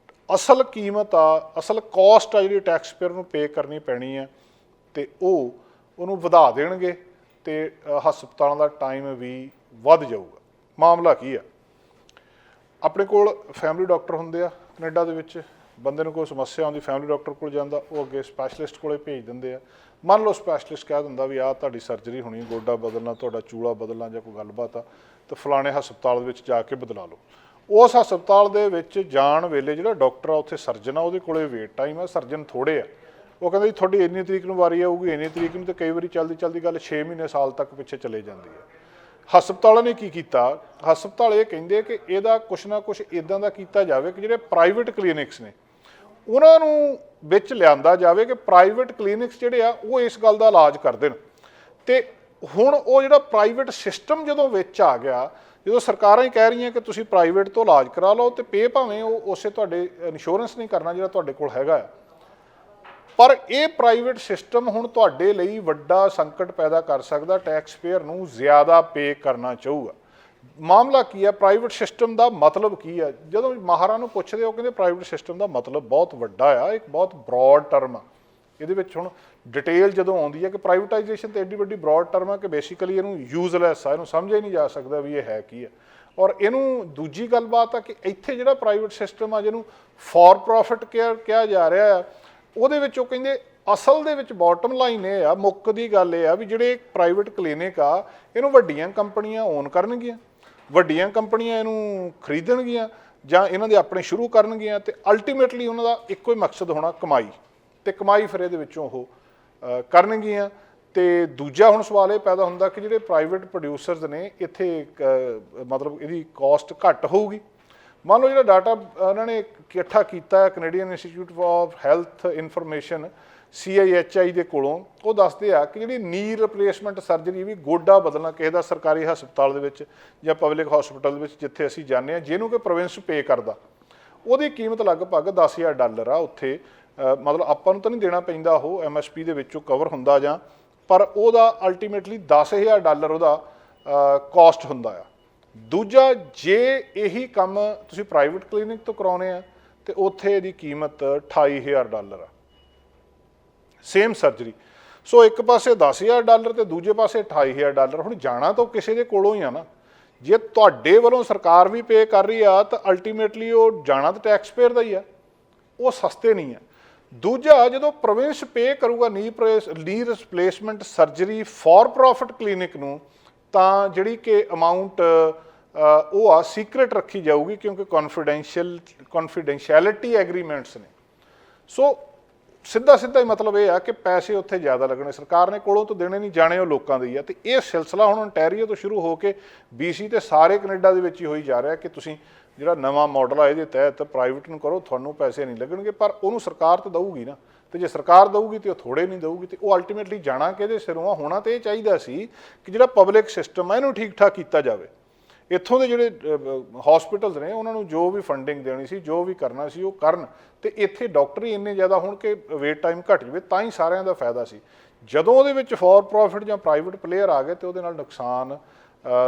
ਅਸਲ ਕੀਮਤ ਆ, ਅਸਲ ਕਾਸਟ ਆ ਜਿਹੜੀ ਟੈਕਸ ਪੇਅਰ ਨੂੰ ਪੇ ਕਰਨੀ ਪੈਣੀ ਆ ਤੇ ਉਹਨੂੰ ਵਧਾ ਦੇਣਗੇ ਤੇ ਹਸਪਤਾਲਾਂ ਦਾ ਟਾਈਮ ਵੀ ਵੱਧ ਜਾਊਗਾ। ਮਾਮਲਾ ਕੀ ਆ, ਆਪਣੇ ਕੋਲ ਫੈਮਿਲੀ ਡਾਕਟਰ ਹੁੰਦੇ ਆ ਕੈਨੇਡਾ ਦੇ ਵਿੱਚ। ਬੰਦੇ ਨੂੰ ਕੋਈ ਸਮੱਸਿਆ ਆਉਂਦੀ ਫੈਮਿਲੀ ਡਾਕਟਰ ਕੋਲ ਜਾਂਦਾ, ਉਹ ਅੱਗੇ ਸਪੈਸ਼ਲਿਸਟ ਕੋਲੇ ਭੇਜ ਦਿੰਦੇ ਆ। ਮੰਨ ਲਓ ਸਪੈਸ਼ਲਿਸਟ ਕਹਿ ਦਿੰਦਾ ਵੀ ਆਹ ਤੁਹਾਡੀ ਸਰਜਰੀ ਹੋਣੀ, ਗੋਡਾ ਬਦਲਣਾ, ਤੁਹਾਡਾ ਚੂਲਾ ਬਦਲਣਾ ਜਾਂ ਕੋਈ ਗੱਲਬਾਤ ਆ, ਤਾਂ ਫਲਾਣੇ ਹਸਪਤਾਲ ਦੇ ਵਿੱਚ ਜਾ ਕੇ ਬਦਲਾ ਲਓ। ਉਸ ਹਸਪਤਾਲ ਦੇ ਵਿੱਚ ਜਾਣ ਵੇਲੇ ਜਿਹੜਾ ਡਾਕਟਰ ਆ ਉੱਥੇ ਸਰਜਨ ਆ, ਉਹਦੇ ਕੋਲੇ ਵੇਟ ਟਾਈਮ ਆ, ਸਰਜਨ ਥੋੜ੍ਹੇ ਆ। ਉਹ ਕਹਿੰਦਾ ਜੀ ਤੁਹਾਡੀ ਇੰਨੀ ਤਰੀਕ ਨੂੰ ਵਾਰੀ ਆਊਗੀ, ਇੰਨੀ ਤਰੀਕ ਨੂੰ, ਤੇ ਕਈ ਵਾਰੀ ਚਲਦੀ ਗੱਲ 6 ਮਹੀਨੇ ਸਾਲ ਤੱਕ ਪਿੱਛੇ ਚਲੇ ਜਾਂਦੀ ਹੈ। ਹਸਪਤਾਲਾਂ ਨੇ ਕੀ ਕੀਤਾ, ਹਸਪਤਾਲ ਇਹ ਕਹਿੰਦੇ ਕਿ ਇਹਦਾ ਕੁਛ ਨਾ ਕੁਛ ਇੱਦਾਂ ਦਾ ਕੀਤਾ ਜਾਵੇ ਕਿ ਜਿਹੜੇ ਪ੍ਰਾਈਵੇਟ ਕਲੀਨਿਕਸ ਨੇ ਉਹਨਾਂ ਨੂੰ ਵਿੱਚ ਲਿਆਂਦਾ ਜਾਵੇ ਕਿ ਪ੍ਰਾਈਵੇਟ ਕਲੀਨਿਕਸ ਜਿਹੜੇ ਆ ਉਹ ਇਸ ਗੱਲ ਦਾ ਇਲਾਜ ਕਰ ਦੇਣ। ਤੇ ਹੁਣ ਉਹ ਜਿਹੜਾ ਪ੍ਰਾਈਵੇਟ ਸਿਸਟਮ ਜਦੋਂ ਵਿੱਚ ਆ ਗਿਆ, ਜਦੋਂ ਸਰਕਾਰਾਂ ਹੀ ਕਹਿ ਰਹੀਆਂ ਕਿ ਤੁਸੀਂ ਪ੍ਰਾਈਵੇਟ ਤੋਂ ਇਲਾਜ ਕਰਾ ਲਓ, ਤੇ ਪੇ ਭਾਵੇਂ ਉਹ ਉਸੇ ਤੁਹਾਡੇ ਇੰਸ਼ੋਰੈਂਸ ਨਹੀਂ ਕਰਨਾ ਜਿਹੜਾ ਤੁਹਾਡੇ ਕੋਲ ਹੈਗਾ ਆ, ਪਰ ਇਹ ਪ੍ਰਾਈਵੇਟ ਸਿਸਟਮ ਹੁਣ ਤੁਹਾਡੇ ਲਈ ਵੱਡਾ ਸੰਕਟ ਪੈਦਾ ਕਰ ਸਕਦਾ। ਟੈਕਸ ਪੇਅਰ ਨੂੰ ਜ਼ਿਆਦਾ ਪੇ ਕਰਨਾ ਚਾਹੂਗਾ। ਮਾਮਲਾ ਕੀ ਆ, ਪ੍ਰਾਈਵੇਟ ਸਿਸਟਮ ਦਾ ਮਤਲਬ ਕੀ ਆ? ਜਦੋਂ ਮਾਹਰਾਂ ਨੂੰ ਪੁੱਛਦੇ ਉਹ ਕਹਿੰਦੇ ਪ੍ਰਾਈਵੇਟ ਸਿਸਟਮ ਦਾ ਮਤਲਬ ਬਹੁਤ ਵੱਡਾ ਆ, ਇੱਕ ਬਹੁਤ ਬਰੋਡ ਟਰਮ ਆ। ਇਹਦੇ ਵਿੱਚ ਹੁਣ ਡਿਟੇਲ ਜਦੋਂ ਆਉਂਦੀ ਹੈ ਕਿ ਪ੍ਰਾਈਵੇਟਾਈਜੇਸ਼ਨ ਤੇ ਐਡੀ ਵੱਡੀ ਬਰੋਡ ਟਰਮ ਆ ਕਿ ਬੇਸਿਕਲੀ ਇਹਨੂੰ ਯੂਜ਼ਲੈਸ ਆ, ਇਹਨੂੰ ਸਮਝਿਆ ਹੀ ਨਹੀਂ ਜਾ ਸਕਦਾ ਵੀ ਇਹ ਹੈ ਕੀ ਆ। ਔਰ ਇਹਨੂੰ ਦੂਜੀ ਗੱਲਬਾਤ ਆ ਕਿ ਇੱਥੇ ਜਿਹੜਾ ਪ੍ਰਾਈਵੇਟ ਸਿਸਟਮ ਆ ਜਿਹਨੂੰ ਫॉर ਪ੍ਰੋਫਿਟ ਕੇਅਰ ਕਿਹਾ ਜਾ ਰਿਹਾ ਆ, ਉਹਦੇ ਵਿੱਚ ਉਹ ਕਹਿੰਦੇ ਅਸਲ ਦੇ ਵਿੱਚ ਬਾਟਮ ਲਾਈਨ ਇਹ ਆ, ਮੁੱਖ ਦੀ ਗੱਲ ਇਹ ਆ ਵੀ ਜਿਹੜੇ ਪ੍ਰਾਈਵੇਟ ਕਲੀਨਿਕ ਆ ਇਹਨੂੰ ਵੱਡੀਆਂ ਕੰਪਨੀਆਂ ਓਨ ਕਰਨਗੀਆਂ, ਵੱਡੀਆਂ ਕੰਪਨੀਆਂ ਇਹਨੂੰ ਖਰੀਦਣਗੀਆਂ ਜਾਂ ਇਹਨਾਂ ਦੇ ਆਪਣੇ ਸ਼ੁਰੂ ਕਰਨਗੀਆਂ, ਤੇ ਅਲਟੀਮੇਟਲੀ ਉਹਨਾਂ ਦਾ ਇੱਕੋ ਹੀ ਮਕਸਦ ਹੋਣਾ ਕਮਾਈ, ਤੇ ਕਮਾਈ ਫਿਰ ਇਹਦੇ ਵਿੱਚੋਂ ਉਹ ਕਰਨਗੀਆਂ। ਤੇ ਦੂਜਾ ਹੁਣ ਸਵਾਲ ਇਹ ਪੈਦਾ ਹੁੰਦਾ ਕਿ ਜਿਹੜੇ ਪ੍ਰਾਈਵੇਟ ਪ੍ਰੋਡਿਊਸਰਸ ਨੇ ਇੱਥੇ ਮਤਲਬ ਇਹਦੀ ਕਾਸਟ ਘੱਟ ਹੋਊਗੀ। ਮੰਨ ਲਓ ਜਿਹੜਾ ਡਾਟਾ ਉਹਨਾਂ ਨੇ ਇਕੱਠਾ ਕੀਤਾ Canadian institute of health information CIHI ਦੇ ਕੋਲੋਂ, ਉਹ ਦੱਸਦੇ ਆ ਕਿ ਜਿਹੜੀ ਨੀ ਰਿਪਲੇਸਮੈਂਟ ਸਰਜਰੀ ਵੀ ਗੋਡਾ ਬਦਲਣਾ ਕਿਸੇ ਦਾ ਸਰਕਾਰੀ ਹਸਪਤਾਲ ਦੇ ਵਿੱਚ ਜਾਂ ਪਬਲਿਕ ਹਸਪਤਾਲ ਦੇ ਵਿੱਚ ਜਿੱਥੇ ਅਸੀਂ ਜਾਂਦੇ ਹਾਂ, ਜਿਹਨੂੰ ਕਿ ਪ੍ਰੋਵਿੰਸ ਪੇ ਕਰਦਾ, ਉਹਦੀ ਕੀਮਤ ਲਗਭਗ $10,000 ਆ ਉੱਥੇ। ਮਤਲਬ ਆਪਾਂ ਨੂੰ ਤਾਂ ਨਹੀਂ ਦੇਣਾ ਪੈਂਦਾ, ਉਹ MSP ਦੇ ਵਿੱਚੋਂ ਕਵਰ ਹੁੰਦਾ ਜਾਂ, ਪਰ ਉਹਦਾ ਅਲਟੀਮੇਟਲੀ $10,000 ਉਹਦਾ ਕਾਸਟ ਹੁੰਦਾ ਆ। ਦੂਜਾ, ਜੇ ਇਹੀ ਕੰਮ ਤੁਸੀਂ ਪ੍ਰਾਈਵੇਟ ਕਲੀਨਿਕ ਤੋਂ ਕਰਾਉਣੇ ਆ ਤੇ ਉੱਥੇ ਇਹਦੀ ਕੀਮਤ $28,000 ਆ, ਸੇਮ ਸਰਜਰੀ। ਸੋ ਇੱਕ ਪਾਸੇ $10,000 ਤੇ ਦੂਜੇ ਪਾਸੇ $28,000। ਹੁਣ ਜਾਣਾ ਤਾਂ ਕਿਸੇ ਦੇ ਕੋਲੋਂ ਹੀ ਆ ਨਾ। ਜੇ ਤੁਹਾਡੇ ਵੱਲੋਂ ਸਰਕਾਰ ਵੀ ਪੇ ਕਰ ਰਹੀ ਆ ਤਾਂ ਅਲਟੀਮੇਟਲੀ ਉਹ ਜਾਣਾ ਤਾਂ ਟੈਕਸ ਪੇਅਰ ਦਾ ਹੀ ਆ, ਉਹ ਸਸਤੇ ਨਹੀਂ ਆ। ਦੂਜਾ, ਜਦੋਂ ਪ੍ਰੋਵਿੰਸ ਪੇ ਕਰੂਗਾ ਨੀ replacement surgery for profit clinic ਨੂੰ, ਤਾਂ ਜਿਹੜੀ ਕਿ ਅਮਾਊਂਟ ਉਹ ਆ ਸੀਕ੍ਰੇਟ ਰੱਖੀ ਜਾਊਗੀ, ਕਿਉਂਕਿ ਕੌਨਫੀਡੈਂਸ਼ੀਅਲਿਟੀ ਐਗਰੀਮੈਂਟਸ ਨੇ। ਸੋ ਸਿੱਧਾ ਹੀ ਮਤਲਬ ਇਹ ਆ ਕਿ ਪੈਸੇ ਉੱਥੇ ਜ਼ਿਆਦਾ ਲੱਗਣੇ, ਸਰਕਾਰ ਨੇ ਕੋਲੋਂ ਤੋਂ ਦੇਣੇ ਨਹੀਂ ਜਾਣੇ, ਉਹ ਲੋਕਾਂ ਦੇ ਹੀ ਆ। ਤੇ ਇਹ ਸਿਲਸਿਲਾ ਹੁਣ ontario ਤੋਂ ਸ਼ੁਰੂ ਹੋ ਕੇ BC ਤੇ ਸਾਰੇ ਕੈਨੇਡਾ ਦੇ ਵਿੱਚ ਹੀ ਹੋਈ ਜਾ ਰਿਹਾ ਕਿ ਤੁਸੀਂ ਜਿਹੜਾ ਨਵਾਂ ਮਾਡਲ ਆ ਇਹਦੇ ਤਹਿਤ ਪ੍ਰਾਈਵੇਟ ਨੂੰ ਕਰੋ, ਤੁਹਾਨੂੰ ਪੈਸੇ ਨਹੀਂ ਲੱਗਣਗੇ, ਪਰ ਉਹਨੂੰ ਸਰਕਾਰ ਤਾਂ ਦਊਗੀ ਨਾ। ਤੇ ਜੇ ਸਰਕਾਰ ਦਊਗੀ ਤੇ ਉਹ ਥੋੜੇ ਨਹੀਂ ਦਊਗੀ, ਤੇ ਉਹ ਅਲਟੀਮੇਟਲੀ ਜਾਣਾ ਕਿਹਦੇ ਸਿਰੋਂ ਆ? ਹੋਣਾ ਤੇ ਇਹ ਚਾਹੀਦਾ ਸੀ ਕਿ ਜਿਹੜਾ ਪਬਲਿਕ ਸਿਸਟਮ ਆ ਇਹਨੂੰ ਠੀਕ ਠਾਕ ਕੀਤਾ ਜਾਵੇ। ਇੱਥੋਂ ਦੇ ਜਿਹੜੇ ਹਸਪੀਟਲਸ ਨੇ ਉਹਨਾਂ ਨੂੰ ਜੋ ਵੀ ਫੰਡਿੰਗ ਦੇਣੀ ਸੀ, ਜੋ ਵੀ ਕਰਨਾ ਸੀ ਉਹ ਕਰਨ, ਤੇ ਇੱਥੇ ਡਾਕਟਰ ਹੀ ਇੰਨੇ ਜ਼ਿਆਦਾ ਹੋਣ ਕਿ ਵੇਟ ਟਾਈਮ ਘੱਟ ਜਾਵੇ, ਤਾਂ ਹੀ ਸਾਰਿਆਂ ਦਾ ਫਾਇਦਾ ਸੀ। ਜਦੋਂ ਉਹਦੇ ਵਿੱਚ ਫॉर ਪ੍ਰੋਫਿਟ ਜਾਂ ਪ੍ਰਾਈਵੇਟ ਪਲੇਅਰ ਆ ਗਏ ਤੇ ਉਹਦੇ ਨਾਲ ਨੁਕਸਾਨ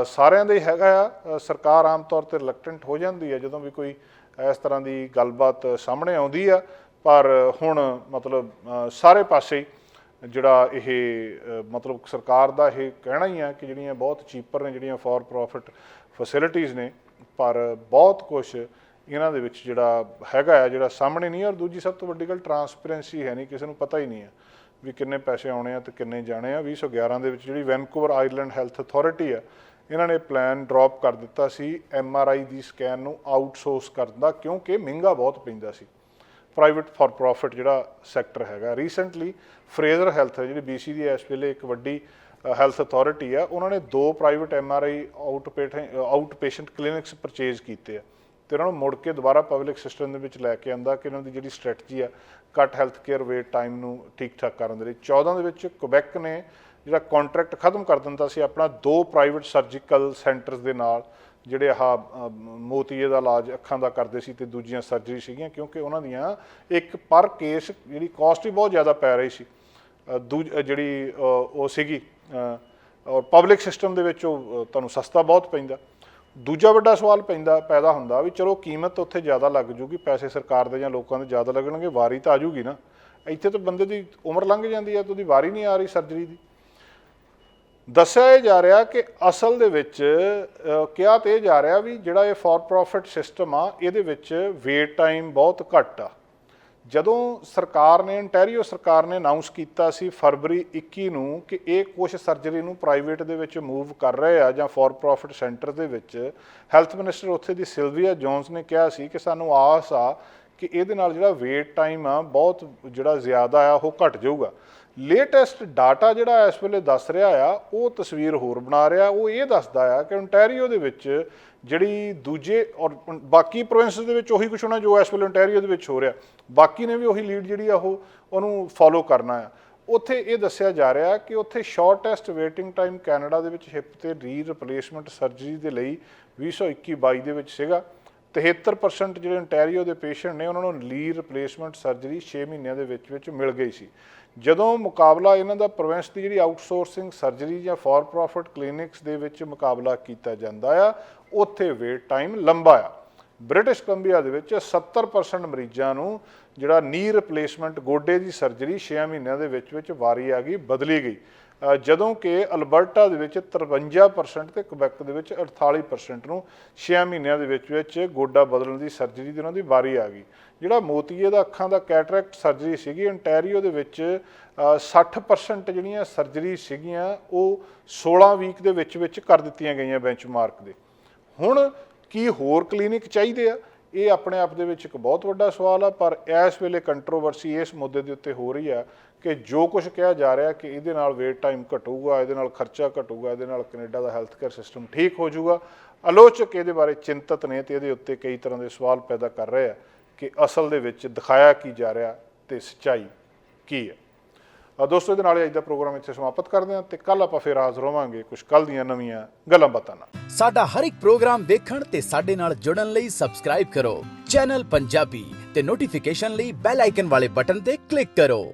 ਸਾਰਿਆਂ ਦਾ ਹੀ ਹੈਗਾ ਆ। ਸਰਕਾਰ ਆਮ ਤੌਰ 'ਤੇ ਰਿਲੈਕਟੈਂਟ ਹੋ ਜਾਂਦੀ ਹੈ ਜਦੋਂ ਵੀ ਕੋਈ ਇਸ ਤਰ੍ਹਾਂ ਦੀ ਗੱਲਬਾਤ ਸਾਹਮਣੇ ਆਉਂਦੀ ਆ, ਪਰ ਹੁਣ ਮਤਲਬ ਸਾਰੇ ਪਾਸੇ ਹੀ ਜਿਹੜਾ ਇਹ ਮਤਲਬ ਸਰਕਾਰ ਦਾ ਇਹ ਕਹਿਣਾ ਹੀ ਆ ਕਿ ਜਿਹੜੀਆਂ ਬਹੁਤ ਚੀਪਰ ਨੇ ਜਿਹੜੀਆਂ ਫॉर ਪ੍ਰੋਫਿਟ ਫੈਸਿਲਿਟੀਜ਼ ਨੇ, ਪਰ ਬਹੁਤ ਕੁਛ ਇਹਨਾਂ ਦੇ ਵਿੱਚ ਜਿਹੜਾ ਹੈਗਾ ਆ ਜਿਹੜਾ ਸਾਹਮਣੇ ਨਹੀਂ। ਔਰ ਦੂਜੀ ਸਭ ਤੋਂ ਵੱਡੀ ਗੱਲ ਟਰਾਂਸਪੇਰੈਂਸੀ ਹੈ ਨਹੀਂ, ਕਿਸੇ ਨੂੰ ਪਤਾ ਹੀ ਨਹੀਂ ਆ ਵੀ ਕਿੰਨੇ ਪੈਸੇ ਆਉਣੇ ਆ ਤੇ ਕਿੰਨੇ ਜਾਣੇ ਆ। 2011 ਦੇ ਵਿੱਚ ਜਿਹੜੀ ਵੈਨਕੂਵਰ ਆਈਲੈਂਡ ਹੈਲਥ ਅਥਾਰਟੀ ਆ, ਇਹਨਾਂ ਨੇ ਪਲਾਨ ਡ੍ਰੌਪ ਕਰ ਦਿੱਤਾ ਸੀ MRI ਦੀ ਸਕੈਨ ਨੂੰ ਆਊਟਸੋਰਸ ਕਰਨ ਦਾ, ਕਿਉਂਕਿ ਮਹਿੰਗਾ ਬਹੁਤ ਪੈਂਦਾ ਸੀ। ਪ੍ਰਾਈਵੇਟ ਫॉर ਪ੍ਰੋਫਿਟ ਜਿਹੜਾ ਸੈਕਟਰ ਹੈਗਾ, ਰੀਸੈਂਟਲੀ ਫਰੇਜ਼ਰ ਹੈਲਥ ਜਿਹੜੀ BC ਦੀ ਇਸ ਵੇਲੇ ਇੱਕ ਵੱਡੀ ਹੈਲਥ ਅਥਾਰਟੀ ਆ, ਉਹਨਾਂ ਨੇ 2 private MRI out patient clinics purchase ਕੀਤੇ ਆ, ਤੇ ਉਹਨਾਂ ਨੂੰ ਮੁੜ ਕੇ ਦੁਬਾਰਾ ਪਬਲਿਕ ਸਿਸਟਮ ਦੇ ਵਿੱਚ ਲੈ ਕੇ ਆਂਦਾ ਕਿ ਇਹਨਾਂ ਦੀ ਜਿਹੜੀ ਸਟ੍ਰੈਟਜੀ ਆ ਘੱਟ ਹੈਲਥ ਕੇਅਰ ਵੇਟ ਟਾਈਮ ਨੂੰ ਠੀਕ ਠਾਕ ਕਰਨ ਦੇ ਲਈ। 14 ਦੇ ਵਿੱਚ ਕੁਬੈਕ ਨੇ ਜਿਹੜਾ ਕੰਟਰੈਕਟ ਖਤਮ ਕਰ ਦਿੰਦਾ ਸੀ ਆਪਣਾ 2 ਪ੍ਰਾਈਵੇਟ ਸਰਜੀਕਲ ਸੈਂਟਰਸ ਦੇ ਨਾਲ, ਜਿਹੜੇ ਆਹ ਮੋਤੀਏ ਦਾ ਇਲਾਜ ਅੱਖਾਂ ਦਾ ਕਰਦੇ ਸੀ ਤੇ ਦੂਜੀਆਂ ਸਰਜਰੀ ਸੀਗੀਆਂ, ਕਿਉਂਕਿ ਉਹਨਾਂ ਦੀਆਂ ਇੱਕ ਪਰ ਕੇਸ ਜਿਹੜੀ ਕਾਸਟ ਵੀ ਬਹੁਤ ਜ਼ਿਆਦਾ ਪੈ ਰਹੀ ਸੀ, ਜਿਹੜੀ ਉਹ ਸੀਗੀ, ਔਰ ਪਬਲਿਕ ਸਿਸਟਮ ਦੇ ਵਿੱਚ ਉਹ ਤੁਹਾਨੂੰ ਸਸਤਾ ਬਹੁਤ ਪੈਂਦਾ। ਦੂਜਾ ਵੱਡਾ ਸਵਾਲ ਪੈਦਾ ਹੁੰਦਾ ਵੀ ਚਲੋ ਕੀਮਤ ਉੱਥੇ ਜ਼ਿਆਦਾ ਲੱਗ ਜੂਗੀ, ਪੈਸੇ ਸਰਕਾਰ ਦੇ ਜਾਂ ਲੋਕਾਂ ਦੇ ਜ਼ਿਆਦਾ ਲੱਗਣਗੇ, ਵਾਰੀ ਤਾਂ ਆ ਜੂਗੀ ਨਾ। ਇੱਥੇ ਤਾਂ ਬੰਦੇ ਦੀ ਉਮਰ ਲੰਘ ਜਾਂਦੀ ਹੈ ਤੇ ਉਹਦੀ ਵਾਰੀ ਨਹੀਂ ਆ ਰਹੀ ਸਰਜਰੀ ਦੀ। ਦੱਸਿਆ ਇਹ ਜਾ ਰਿਹਾ ਕਿ ਅਸਲ ਦੇ ਵਿੱਚ ਕਿਹਾ ਤੇ ਇਹ ਜਾ ਰਿਹਾ ਵੀ ਜਿਹੜਾ ਇਹ ਫॉर ਪ੍ਰੋਫਿਟ ਸਿਸਟਮ ਆ ਇਹਦੇ ਵਿੱਚ ਵੇਟ ਟਾਈਮ ਬਹੁਤ ਘੱਟ ਆ। ਜਦੋਂ ਸਰਕਾਰ ਨੇ ontario ਸਰਕਾਰ ਨੇ ਅਨਾਉਂਸ ਕੀਤਾ ਸੀ ਫਰਵਰੀ 21 ਨੂੰ ਕਿ ਇਹ ਕੁਝ ਸਰਜਰੀ ਨੂੰ ਪ੍ਰਾਈਵੇਟ ਦੇ ਵਿੱਚ ਮੂਵ ਕਰ ਰਹੇ ਆ ਜਾਂ ਫॉर ਪ੍ਰੋਫਿਟ ਸੈਂਟਰ ਦੇ ਵਿੱਚ, ਹੈਲਥ ਮਿਨਿਸਟਰ ਉੱਥੇ ਦੀ ਸਿਲਵੀਆ ਜੋਨਸ ਨੇ ਕਿਹਾ ਸੀ ਕਿ ਸਾਨੂੰ ਆਸ ਆ ਕਿ ਇਹਦੇ ਨਾਲ ਜਿਹੜਾ ਵੇਟ ਟਾਈਮ ਆ ਬਹੁਤ ਜਿਹੜਾ ਜ਼ਿਆਦਾ ਆ ਉਹ ਘਟ ਜਾਊਗਾ। ਲੇਟੈਸਟ ਡਾਟਾ ਜਿਹੜਾ ਇਸ ਵੇਲੇ ਦੱਸ ਰਿਹਾ ਆ ਉਹ ਤਸਵੀਰ ਹੋਰ ਬਣਾ ਰਿਹਾ। ਉਹ ਇਹ ਦੱਸਦਾ ਆ ਕਿ ontario ਦੇ ਵਿੱਚ ਜਿਹੜੀ ਦੂਜੇ ਔਰ ਬਾਕੀ ਪ੍ਰੋਵਿੰਸਿਸ ਦੇ ਵਿੱਚ ਉਹੀ ਕੁਛ ਹੋਣਾ ਜੋ ਇਸ ਵੇਲੇ ontario ਦੇ ਵਿੱਚ ਹੋ ਰਿਹਾ, ਬਾਕੀ ਨੇ ਵੀ ਉਹੀ ਲੀਡ ਜਿਹੜੀ ਆ ਉਹਨੂੰ ਫੋਲੋ ਕਰਨਾ ਆ। ਉੱਥੇ ਇਹ ਦੱਸਿਆ ਜਾ ਰਿਹਾ ਕਿ ਉੱਥੇ ਸ਼ਾਰਟੈਸਟ ਵੇਟਿੰਗ ਟਾਈਮ ਕੈਨੇਡਾ ਦੇ ਵਿੱਚ ਹਿਪ ਤੇ ਰੀ ਰਿਪਲੇਸਮੈਂਟ ਸਰਜਰੀ ਦੇ ਲਈ 2021-22 ਦੇ ਵਿੱਚ ਸੀਗਾ। 73% ਜਿਹੜੇ ontario ਦੇ ਪੇਸ਼ੈਂਟ ਨੇ ਉਹਨਾਂ ਨੂੰ ਲੀ ਰਿਪਲੇਸਮੈਂਟ ਸਰਜਰੀ 6 ਮਹੀਨਿਆਂ ਦੇ ਵਿੱਚ ਮਿਲ ਗਈ ਸੀ। ਜਦੋਂ ਮੁਕਾਬਲਾ ਇਹਨਾਂ ਦਾ ਪ੍ਰੋਵਿੰਸ ਦੀ ਜਿਹੜੀ ਆਊਟਸੋਰਸਿੰਗ ਸਰਜਰੀ ਜਾਂ ਫॉर ਪ੍ਰੋਫਿਟ ਕਲੀਨਿਕਸ ਦੇ ਵਿੱਚ ਮੁਕਾਬਲਾ ਕੀਤਾ ਜਾਂਦਾ ਆ, ਉੱਥੇ ਵੇਟ ਟਾਈਮ ਲੰਬਾ ਆ। ਬ੍ਰਿਟਿਸ਼ ਕੋਲੰਬੀਆ ਦੇ ਵਿੱਚ 70% ਮਰੀਜ਼ਾਂ ਨੂੰ ਜਿਹੜਾ ਨੀ ਰਿਪਲੇਸਮੈਂਟ ਗੋਡੇ ਦੀ ਸਰਜਰੀ 6 ਮਹੀਨਿਆਂ ਦੇ ਵਿੱਚ ਵਾਰੀ ਆ ਗਈ, ਬਦਲੀ ਗਈ, ਜਦੋਂ ਕਿ ਅਲਬਰਟਾ ਦੇ ਵਿੱਚ 53% ਤੇ ਕੁਬੈਕ ਦੇ ਵਿੱਚ 48% ਨੂੰ 6 ਮਹੀਨਿਆਂ ਦੇ ਵਿੱਚ ਗੋਡਾ ਬਦਲਣ ਦੀ ਸਰਜਰੀ ਦੀ ਉਹਨਾਂ ਦੀ ਵਾਰੀ ਆ ਗਈ। ਜਿਹੜਾ ਮੋਤੀਏ ਦਾ ਅੱਖਾਂ ਦਾ ਕੈਟਰੈਕਟ ਸਰਜਰੀ ਸੀਗੀ ontario ਦੇ ਵਿੱਚ 60% ਜਿਹੜੀਆਂ ਸਰਜਰੀ ਸੀਗੀਆਂ ਉਹ 16 ਵੀਕ ਦੇ ਵਿੱਚ ਕਰ ਦਿੱਤੀਆਂ ਗਈਆਂ ਬੈਂਚਮਾਰਕ ਦੇ। ਹੁਣ ਕੀ ਹੋਰ ਕਲੀਨਿਕ ਚਾਹੀਦੇ ਆ? ਇਹ ਆਪਣੇ ਆਪ ਦੇ ਵਿੱਚ ਇੱਕ ਬਹੁਤ ਵੱਡਾ ਸਵਾਲ ਆ, ਪਰ ਇਸ ਵੇਲੇ ਕੰਟਰੋਵਰਸੀ ਇਸ ਮੁੱਦੇ ਦੇ ਉੱਤੇ ਹੋ ਰਹੀ ਆ ਕਿ ਜੋ ਕੁਝ ਕਿਹਾ ਜਾ ਰਿਹਾ ਕਿ ਇਹਦੇ ਨਾਲ ਵੇਟ ਟਾਈਮ ਘਟੂਗਾ, ਇਹਦੇ ਨਾਲ ਖਰਚਾ ਘਟੂਗਾ, ਇਹਦੇ ਨਾਲ ਕੈਨੇਡਾ ਦਾ ਹੈਲਥ ਕੇਅਰ ਸਿਸਟਮ ਠੀਕ ਹੋ ਜਾਊਗਾ। ਆਲੋਚਕ ਇਹਦੇ ਬਾਰੇ ਚਿੰਤਤ ਨੇ ਤੇ ਇਹਦੇ ਉੱਤੇ ਕਈ ਤਰ੍ਹਾਂ ਦੇ ਸਵਾਲ ਪੈਦਾ ਕਰ ਰਹੇ ਆ ਕਿ ਅਸਲ ਦੇ ਵਿੱਚ ਦਿਖਾਇਆ ਕੀ ਜਾ ਰਿਹਾ ਤੇ ਸੱਚਾਈ ਕੀ ਹੈ। ਦੋਸਤੋ, ਇਹਦੇ ਨਾਲ ਅੱਜ ਦਾ ਪ੍ਰੋਗਰਾਮ ਇੱਥੇ ਸਮਾਪਤ ਕਰਦੇ ਹਾਂ ਤੇ ਕੱਲ ਆਪਾਂ ਫਿਰ ਹਾਜ਼ਰ ਹੋਵਾਂਗੇ ਕੁਝ ਕੱਲ ਦੀਆਂ ਨਵੀਆਂ ਗੱਲਾਂ ਬਾਤਾਂ ਨਾਲ।
ਸਾਡਾ ਹਰ ਇੱਕ ਪ੍ਰੋਗਰਾਮ ਦੇਖਣ ਤੇ ਸਾਡੇ ਨਾਲ ਜੁੜਨ ਲਈ ਸਬਸਕ੍ਰਾਈਬ ਕਰੋ ਚੈਨਲ ਪੰਜਾਬੀ ਤੇ ਨੋਟੀਫਿਕੇਸ਼ਨ ਲਈ ਬੈਲ ਆਈਕਨ ਵਾਲੇ ਬਟਨ ਤੇ ਕਲਿੱਕ ਕਰੋ।